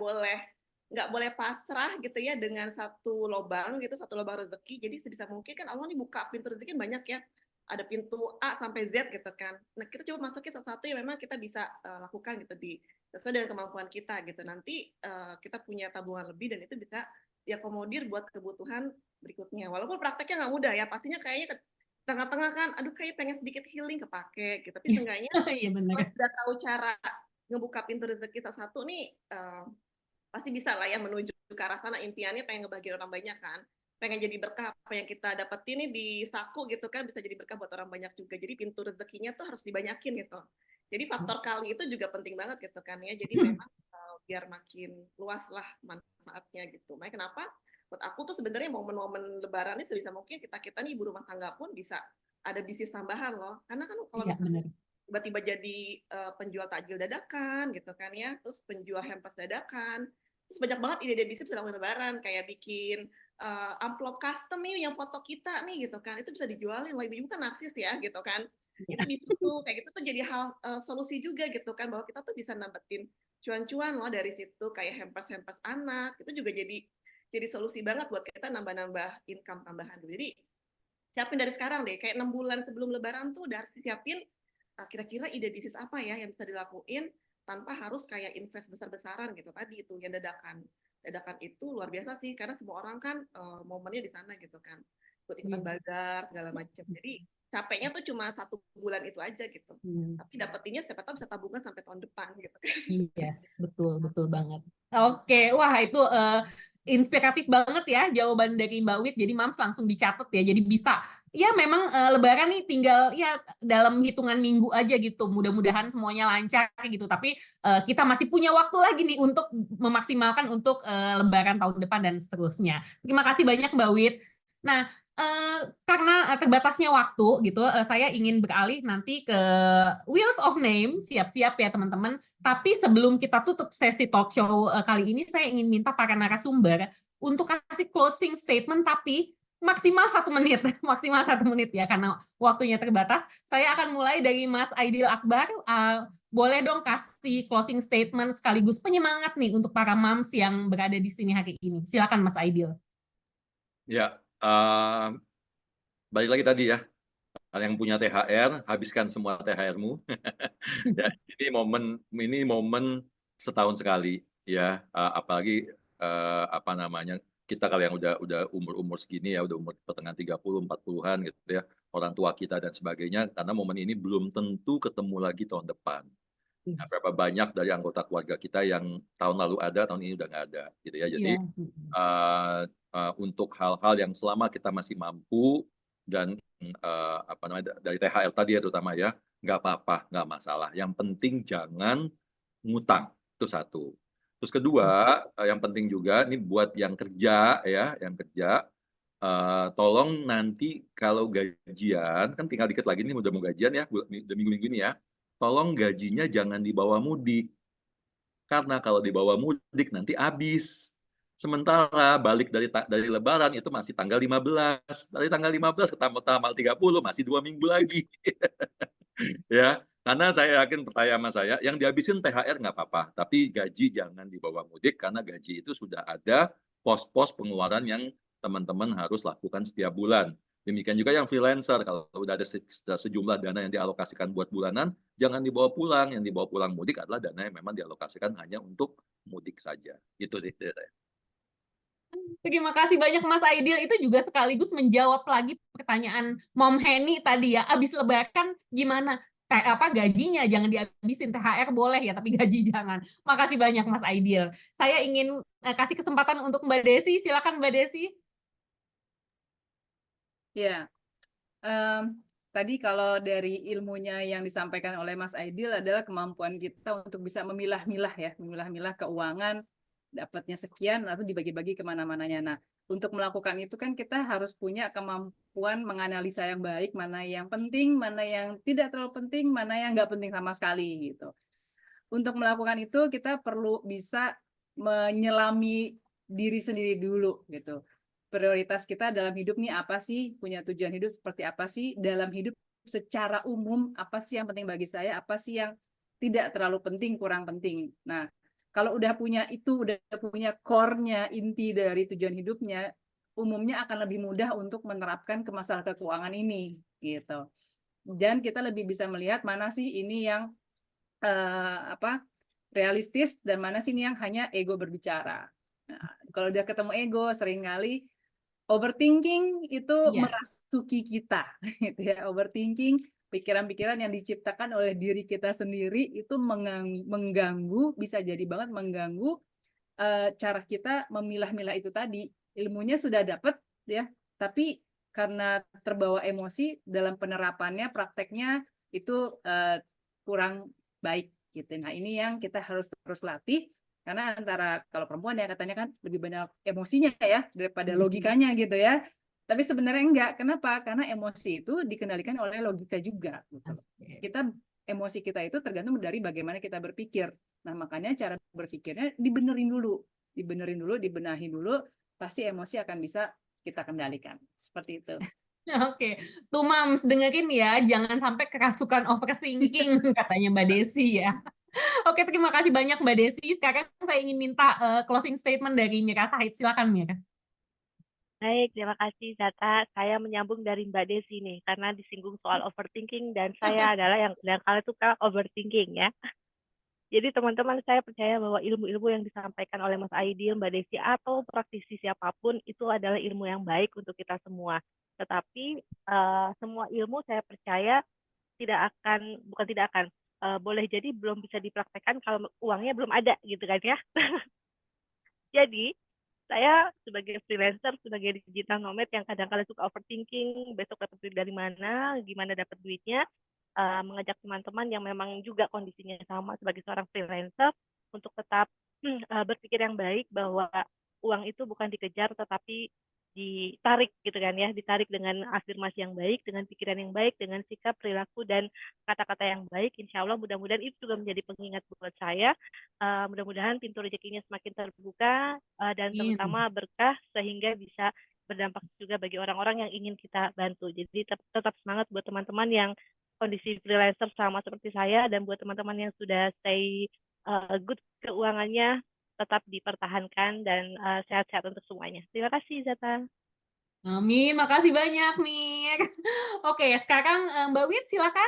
S4: boleh pasrah gitu ya dengan satu lubang rezeki. Jadi sebisa mungkin kan Allah nih buka pintu rezeki banyak ya, ada pintu A sampai Z gitu kan. Nah kita coba masukin satu-satu yang memang kita bisa lakukan gitu sesuai dengan kemampuan kita gitu. Nanti kita punya tabungan lebih dan itu bisa diakomodir buat kebutuhan berikutnya. Walaupun prakteknya nggak mudah ya, pastinya kayaknya tengah-tengah kan, aduh kayak pengen sedikit healing kepake gitu. Tapi seenggaknya
S2: Iya benar.
S4: kalau sudah tahu cara ngebuka pintu rezeki satu-satu nih, pasti bisa lah ya menuju ke arah sana. Impiannya pengen ngebagiin orang banyak kan, pengen jadi berkah, apa yang kita dapetin nih di saku gitu kan bisa jadi berkah buat orang banyak juga. Jadi pintu rezekinya tuh harus dibanyakin gitu. Jadi faktor kali itu juga penting banget gitu kan ya. Jadi memang biar makin luas lah manfaatnya gitu. Makanya kenapa buat aku tuh sebenarnya momen-momen Lebaran ini sebisa mungkin kita nih ibu rumah tangga pun bisa ada bisnis tambahan loh. Karena kan kalau misalnya tiba-tiba jadi penjual takjil dadakan gitu kan ya, terus penjual hampers dadakan, terus banyak banget ide-ide bisnis dalam Lebaran, kayak bikin amplop custom nih yang foto kita nih gitu kan, itu bisa dijualin. Wah, ibu kan narsis ya gitu kan, itu di situ kayak gitu tuh jadi hal solusi juga gitu kan, bahwa kita tuh bisa nambahin cuan-cuan loh dari situ, kayak hampers anak itu juga jadi solusi banget buat kita nambah-nambah income tambahan. Jadi siapin dari sekarang deh, kayak 6 bulan sebelum Lebaran tuh udah harus siapin kira-kira ide bisnis apa ya yang bisa dilakuin tanpa harus kayak invest besar-besaran gitu tadi itu yang dadakan itu luar biasa sih karena semua orang kan momennya di sana gitu kan ikut-ikutan bazar segala macam jadi capeknya tuh cuma 1 bulan itu aja gitu tapi dapetinnya siapa tahu bisa tabungan sampai tahun depan gitu kan.
S2: Yes, betul banget. Oke, wah itu inspiratif banget ya jawaban dari Mbak Wit. Jadi Mams langsung dicatat ya. Jadi bisa, ya memang Lebaran nih tinggal ya dalam hitungan minggu aja gitu. Mudah-mudahan semuanya lancar gitu. Tapi kita masih punya waktu lagi nih untuk memaksimalkan untuk Lebaran tahun depan dan seterusnya. Terima kasih banyak Mbak Wit. Nah, karena terbatasnya waktu gitu, saya ingin beralih nanti ke Wheels of Name. Siap-siap ya teman-teman. Tapi sebelum kita tutup sesi talk show kali ini, saya ingin minta para narasumber untuk kasih closing statement, tapi maksimal 1 menit, maksimal 1 menit ya, karena waktunya terbatas. Saya akan mulai dari Mas Aidil Akbar. Boleh dong kasih closing statement sekaligus penyemangat nih untuk para moms yang berada di sini hari ini. Silakan Mas Aidil.
S3: Ya, balik lagi tadi ya. Yang punya THR, habiskan semua THR-mu. Ya, ini momen setahun sekali ya, apalagi apa namanya kita kalau yang udah umur segini ya, udah umur pertengahan 30, 40-an gitu ya, orang tua kita dan sebagainya, karena momen ini belum tentu ketemu lagi tahun depan. Nah, berapa banyak dari anggota keluarga kita yang tahun lalu ada, tahun ini udah nggak ada gitu ya. Jadi untuk hal-hal yang selama kita masih mampu dan apa namanya dari THR tadi ya terutama ya, nggak apa-apa, nggak masalah. Yang penting jangan ngutang, itu 1. Terus kedua, yang penting juga ini buat yang kerja ya, yang kerja, tolong nanti kalau gajian, kan tinggal dikit lagi nih udah mau gajian ya, udah minggu-minggu ini ya, tolong gajinya jangan dibawa mudik. Karena kalau dibawa mudik nanti habis. Sementara balik dari Lebaran itu masih tanggal 15. Dari tanggal 15 ke tanggal 30 masih 2 minggu lagi. Ya, karena saya yakin percaya sama saya, yang dihabisin THR nggak apa-apa, tapi gaji jangan dibawa mudik karena gaji itu sudah ada pos-pos pengeluaran yang teman-teman harus lakukan setiap bulan. Demikian juga yang freelancer, kalau udah ada sejumlah dana yang dialokasikan buat bulanan, jangan dibawa pulang. Yang dibawa pulang mudik adalah dana yang memang dialokasikan hanya untuk mudik saja. Itu sih.
S2: Terima kasih banyak Mas Aidil. Itu juga sekaligus menjawab lagi pertanyaan Mom Henny tadi ya. Abis Lebaran gimana? Gajinya jangan dihabisin, THR boleh ya, tapi gaji jangan. Makasih banyak Mas Aidil. Saya ingin kasih kesempatan untuk Mbak Desi. Silakan Mbak Desi.
S6: Ya, tadi kalau dari ilmunya yang disampaikan oleh Mas Aidil adalah kemampuan kita untuk bisa memilah-milah ya, memilah-milah keuangan, dapatnya sekian, lalu dibagi-bagi kemana-mananya. Nah, untuk melakukan itu kan kita harus punya kemampuan menganalisa yang baik, mana yang penting, mana yang tidak terlalu penting, mana yang nggak penting sama sekali gitu. Untuk melakukan itu kita perlu bisa menyelami diri sendiri dulu gitu. Prioritas kita dalam hidup nih apa sih, punya tujuan hidup seperti apa sih, dalam hidup secara umum apa sih yang penting bagi saya, apa sih yang tidak terlalu penting, kurang penting. Nah, kalau udah punya itu, udah punya core-nya, inti dari tujuan hidupnya, umumnya akan lebih mudah untuk menerapkan ke masalah keuangan ini gitu. Dan kita lebih bisa melihat mana sih ini yang realistis dan mana sih ini yang hanya ego berbicara. Nah, kalau udah ketemu ego, seringkali overthinking itu merasuki kita, gitu ya. Overthinking, pikiran-pikiran yang diciptakan oleh diri kita sendiri itu mengganggu, bisa jadi banget mengganggu cara kita memilah-milah itu tadi. Ilmunya sudah dapat, ya, tapi karena terbawa emosi dalam penerapannya, prakteknya itu kurang baik, gitu. Nah, ini yang kita harus terus latih. Karena antara kalau perempuan ya katanya kan lebih banyak emosinya ya daripada logikanya gitu ya. Tapi sebenarnya enggak. Kenapa? Karena emosi itu dikendalikan oleh logika juga. Gitu. Emosi kita itu tergantung dari bagaimana kita berpikir. Nah, makanya cara berpikirnya dibenerin dulu, dibenahi dulu, pasti emosi akan bisa kita kendalikan. Seperti itu.
S2: Oke, tuh Mams dengerin ya, jangan sampai kerasukan overthinking katanya Mbak Desi ya. Oke, terima kasih banyak Mbak Desi. Sekarang saya ingin minta closing statement dari Mira Tahid. Silakan Mira.
S5: Baik, terima kasih Zata. Saya menyambung dari Mbak Desi nih, karena disinggung soal overthinking dan saya adalah yang kali suka overthinking ya. Jadi teman-teman, saya percaya bahwa ilmu-ilmu yang disampaikan oleh Mas Aidil, Mbak Desi, atau praktisi siapapun itu adalah ilmu yang baik untuk kita semua. Tetapi semua ilmu saya percaya bukan tidak akan, boleh jadi belum bisa dipraktekkan kalau uangnya belum ada gitu kan ya. Jadi saya sebagai freelancer, sebagai digital nomad yang kadang-kadang suka overthinking, besok dapat duit dari mana, gimana dapat duitnya, mengajak teman-teman yang memang juga kondisinya sama sebagai seorang freelancer untuk tetap berpikir yang baik bahwa uang itu bukan dikejar tetapi ditarik gitu kan ya, ditarik dengan afirmasi yang baik, dengan pikiran yang baik, dengan sikap, perilaku, dan kata-kata yang baik. Insya Allah mudah-mudahan itu juga menjadi pengingat buat saya. Mudah-mudahan pintu rezekinya semakin terbuka dan terutama berkah sehingga bisa berdampak juga bagi orang-orang yang ingin kita bantu. Jadi tetap semangat buat teman-teman yang kondisi freelancer sama seperti saya, dan buat teman-teman yang sudah stay good keuangannya, tetap dipertahankan dan sehat-sehat untuk semuanya. Terima kasih Zata.
S2: Amin, makasih banyak Mir. Oke, sekarang Mbak Wit silakan.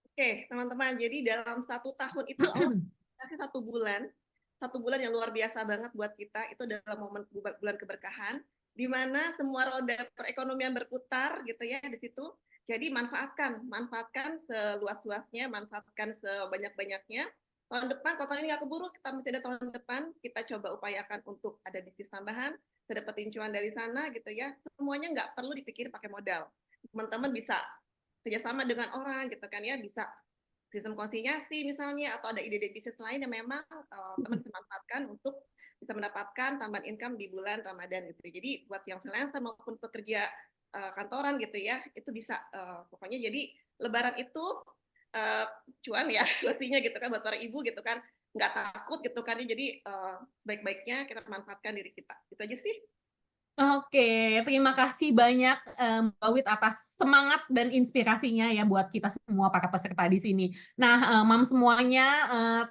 S4: Oke, teman-teman, jadi dalam 1 tahun itu Allah kasih 1 bulan yang luar biasa banget buat kita. Itu adalah momen bulan keberkahan, di mana semua roda perekonomian berputar gitu ya di situ. Jadi manfaatkan seluas-luasnya, manfaatkan sebanyak-banyaknya. Tahun depan, kalau tahun ini nggak keburu, kita masih ada tahun depan, kita coba upayakan untuk ada bisnis tambahan, kita dapetin cuan dari sana gitu ya. Semuanya nggak perlu dipikir pakai modal. Teman-teman bisa kerjasama dengan orang gitu kan ya, bisa sistem konsinyasi misalnya, atau ada ide-ide bisnis lain yang memang teman bisa manfaatkan untuk bisa mendapatkan tambahan income di bulan Ramadan gitu. Jadi buat yang freelancer maupun pekerja kantoran gitu ya, itu bisa pokoknya jadi Lebaran itu cuan ya pastinya gitu kan buat para ibu gitu kan, nggak takut gitu kan, jadi sebaik-baiknya kita manfaatkan diri kita. Itu aja sih.
S2: Oke, terima kasih banyak Mbak Wit atas semangat dan inspirasinya ya buat kita semua para peserta di sini. Nah, Mam semuanya,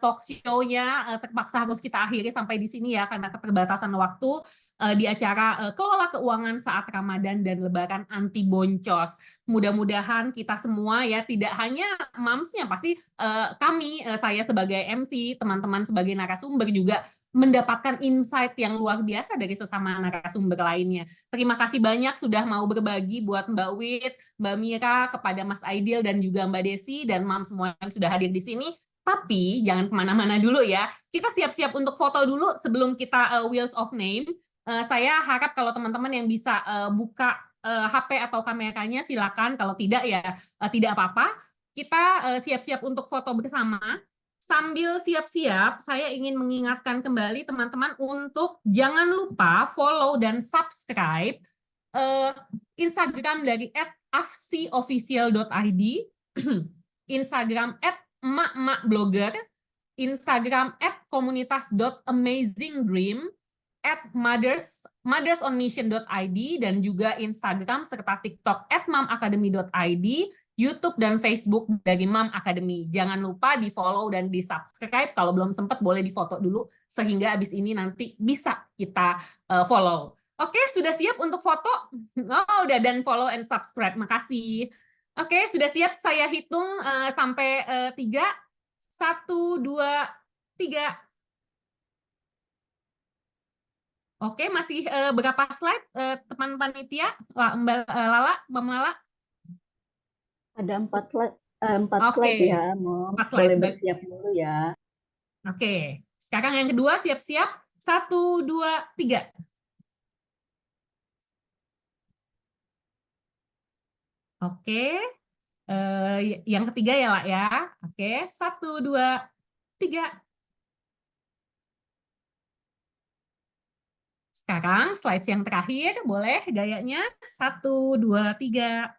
S2: talk show-nya terpaksa harus kita akhiri sampai di sini ya karena keterbatasan waktu di acara Kelola Keuangan Saat Ramadan dan Lebaran Anti Boncos. Mudah-mudahan kita semua ya, tidak hanya Mams-nya, pasti kami, saya sebagai MC, teman-teman sebagai narasumber juga mendapatkan insight yang luar biasa dari sesama narasumber lainnya. Terima kasih banyak sudah mau berbagi buat Mbak Wit, Mbak Mira, kepada Mas Aidil dan juga Mbak Desi dan Mam semua yang sudah hadir di sini. Tapi jangan kemana-mana dulu ya. Kita siap-siap untuk foto dulu sebelum kita Wheels of Name. Saya harap kalau teman-teman yang bisa buka HP atau kameranya silakan. Kalau tidak ya tidak apa-apa. Kita siap-siap untuk foto bersama. Sambil siap-siap, saya ingin mengingatkan kembali teman-teman untuk jangan lupa follow dan subscribe Instagram dari @afsiofficial.id, Instagram @emak-emak-blogger, Instagram @komunitas.amazinggream, mothersonmission.id, dan juga Instagram serta TikTok @mamacademy.id, YouTube dan Facebook dari Mam Academy. Jangan lupa di-follow dan di-subscribe. Kalau belum sempat boleh di-foto dulu sehingga abis ini nanti bisa kita follow. Oke, sudah siap untuk foto? Oh, udah, dan follow and subscribe. Makasih. Oke, sudah siap. Saya hitung sampai 3. 1, 2, 3. Oke, masih berapa slide teman panitia? Mbak Lala, Mbak Lala?
S9: Ada 4 slide ya, Mom. Boleh bersiap dulu ya.
S2: Oke, sekarang yang kedua siap-siap. 1, 2, 3. Oke, yang ketiga ya Lah ya. Oke, 1, 2, 3. Sekarang slides yang terakhir, boleh gayanya 1, 2, 3.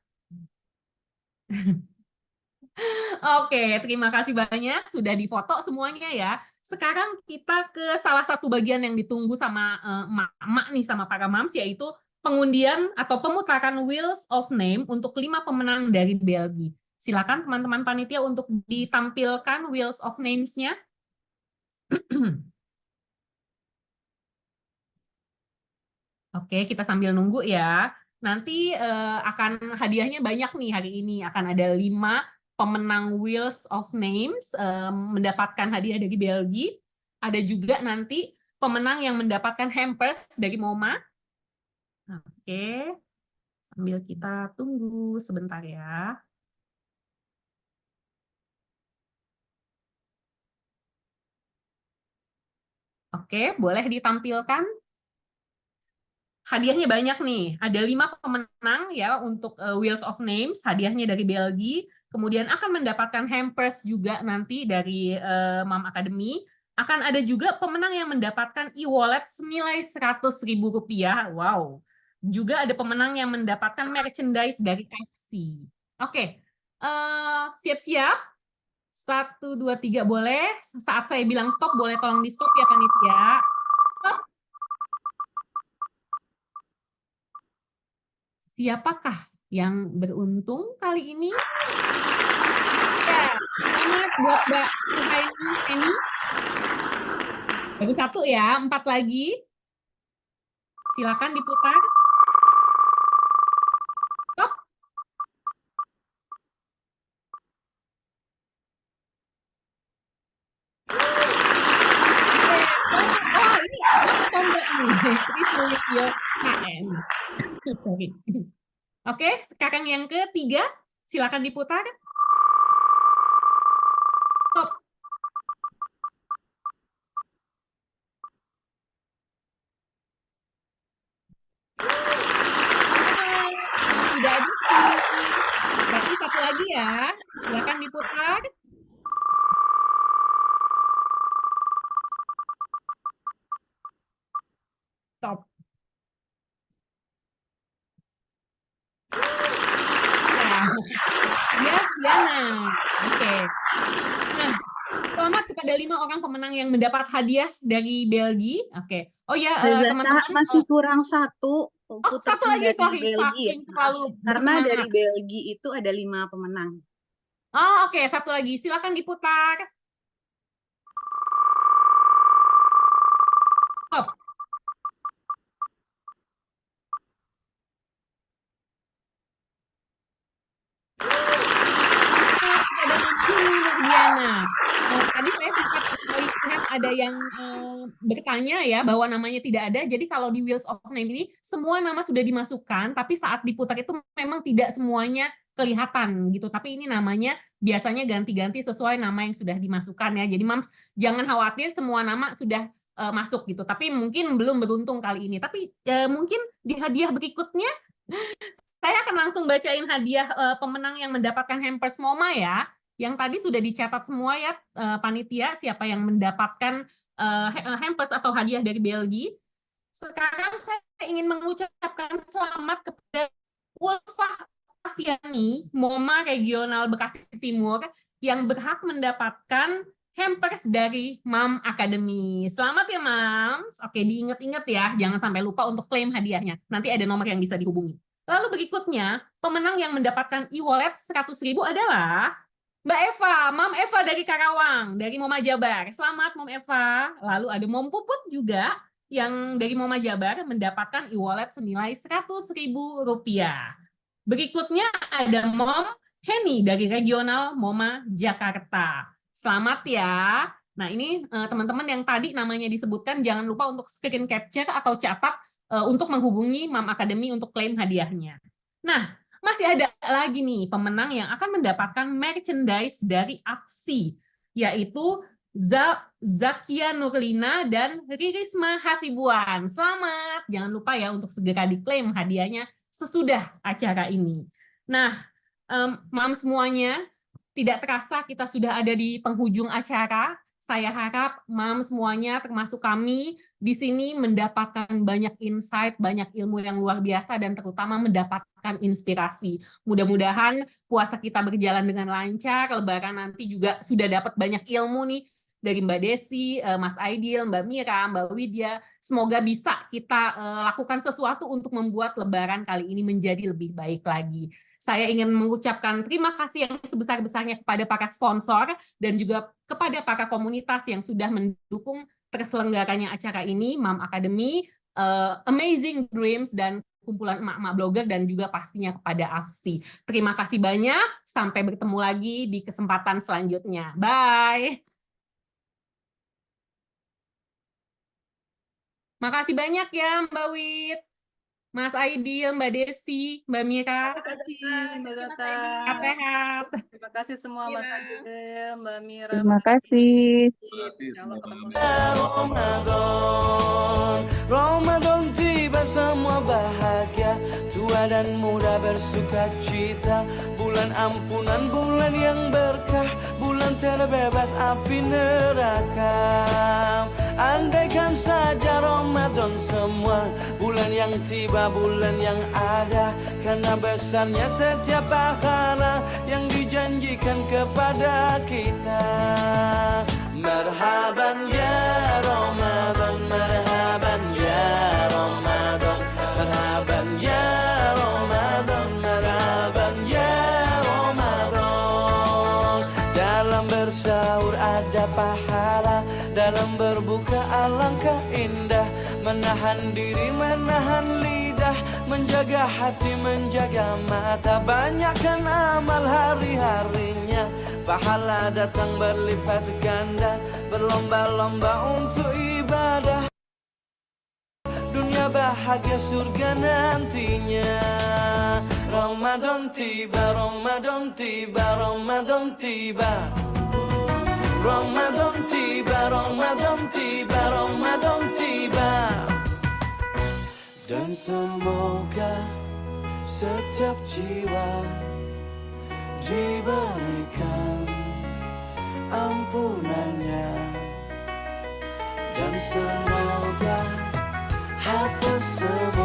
S2: Oke, terima kasih banyak sudah difoto semuanya ya. Sekarang kita ke salah satu bagian yang ditunggu sama emak-emak nih, sama para mams, yaitu pengundian atau pemutaran Wheels of Name untuk 5 pemenang dari Belgia. Silakan teman-teman panitia untuk ditampilkan Wheels of Names-nya. Oke, kita sambil nunggu ya. Nanti akan hadiahnya banyak nih hari ini. Akan ada 5 pemenang Wheels of Names mendapatkan hadiah dari Belgia. Ada juga nanti pemenang yang mendapatkan hampers dari MoMA. Oke, sambil kita tunggu sebentar ya. Oke, boleh ditampilkan. Hadiahnya banyak nih. Ada 5 pemenang ya untuk Wheels of Names, hadiahnya dari Belgia. Kemudian akan mendapatkan hampers juga nanti dari Mom Academy. Akan ada juga pemenang yang mendapatkan e-wallet senilai Rp100.000. Wow. Juga ada pemenang yang mendapatkan merchandise dari FC. Oke, siap-siap. 1, 2, 3 boleh. Saat saya bilang stop, boleh tolong di stop ya panitia. Stop. Siapakah yang beruntung kali ini? Ya, selamat buat Mbak Suhaini. Baru 1 ya, 4 lagi. Silakan diputar. Stop. Oh, ini atau enggak nih? Chris Sulistyo KM. Sorry. Oke, sekarang yang ketiga, silakan diputar. Stop. Tidak ada. Berarti 1 lagi ya. Silakan diputar. Stop. Ya, Diana. Oke. Nah, selamat kepada 5 orang pemenang yang mendapat hadiah dari Belgia. Oke. Oh ya, teman-teman.
S10: Masih kurang 1.
S2: Oh, 1 lagi, sorry. Saking terlalu
S10: Karena
S2: bersemangat.
S10: dari Belgia itu ada 5 pemenang.
S2: Oh, oke. 1 lagi. Silakan diputar. Stop. Diana. Tadi saya sempat melihat ada yang bertanya ya bahwa namanya tidak ada. Jadi kalau di Wheels of Name ini semua nama sudah dimasukkan, tapi saat diputar itu memang tidak semuanya kelihatan gitu. Tapi ini namanya biasanya ganti-ganti sesuai nama yang sudah dimasukkan ya. Jadi Mams jangan khawatir, semua nama sudah masuk gitu. Tapi mungkin belum beruntung kali ini. Tapi mungkin di hadiah berikutnya saya akan langsung bacain hadiah pemenang yang mendapatkan hampers MoMA ya. Yang tadi sudah dicatat semua ya panitia siapa yang mendapatkan hampers atau hadiah dari Belgia. Sekarang saya ingin mengucapkan selamat kepada Ulfah Afiani, MoMA Regional Bekasi Timur, yang berhak mendapatkan hampers dari Mom Academy. Selamat ya, Mams. Oke, diingat-ingat ya, jangan sampai lupa untuk klaim hadiahnya. Nanti ada nomor yang bisa dihubungi. Lalu berikutnya, pemenang yang mendapatkan e-wallet 100.000 adalah Mbak Eva, Mom Eva dari Karawang, dari Moma Jabar. Selamat Mom Eva. Lalu ada Mom Puput juga yang dari Moma Jabar mendapatkan e-wallet senilai Rp100.000. Berikutnya ada Mom Heni dari Regional Moma Jakarta. Selamat ya. Nah ini teman-teman yang tadi namanya disebutkan, jangan lupa untuk screen capture atau catat untuk menghubungi Mom Academy untuk klaim hadiahnya. Nah, masih ada lagi nih pemenang yang akan mendapatkan merchandise dari AFSI, yaitu Zakia Nurlina dan Ririsma Hasibuan. Selamat, jangan lupa ya untuk segera diklaim hadiahnya sesudah acara ini. Nah, Mam semuanya, tidak terasa kita sudah ada di penghujung acara. Saya harap Mam semuanya termasuk kami di sini mendapatkan banyak insight, banyak ilmu yang luar biasa, dan terutama mendapatkan inspirasi. Mudah-mudahan puasa kita berjalan dengan lancar, Lebaran nanti juga sudah dapat banyak ilmu nih dari Mbak Desi, Mas Aidil, Mbak Mira, Mbak Widya. Semoga bisa kita lakukan sesuatu untuk membuat Lebaran kali ini menjadi lebih baik lagi. Saya ingin mengucapkan terima kasih yang sebesar-besarnya kepada para sponsor dan juga kepada para komunitas yang sudah mendukung terselenggaranya acara ini, Mom Academy, Amazing Dreams dan kumpulan emak-emak blogger dan juga pastinya kepada Afsi. Terima kasih banyak. Sampai bertemu lagi di kesempatan selanjutnya. Bye. Makasih banyak ya Mbak Wit, Mas Aidil, Mbak Desi, Mbak Mira.
S6: Terima kasih Mbak Zata.
S2: Sehat-sehat.
S6: Terima kasih semua Mas Aidil, Mbak Mira.
S10: Terima kasih.
S3: Terima kasih semua.
S1: Ramadan, Ramadan tiba semua bahagia, tua dan muda bersuka cita, bulan ampunan, bulan yang berkah, bulan terbebas api neraka. Andaikan saja Ramadan semua, bulan yang tiba, bulan yang ada, karena besarnya setiap pahala yang dijanjikan kepada kita. Marhaban ya Ramadan, marhaban ya Ramadan, marhaban ya Ramadan, marhaban ya Ramadan. Dalam bersahur ada pahala, dalam berbuka alangkah indah, menahan diri, menahan lidah, menjaga hati, menjaga mata, banyakkan amal hari-harinya, pahala datang berlipat ganda, berlomba-lomba untuk ibadah, dunia bahagia surga nantinya. Ramadan tiba, Ramadan tiba, Ramadan tiba, Ramadan tiba, Ramadan tiba, Ramadan tiba. Dan semoga setiap jiwa diberikan ampunannya, dan semoga hapus semua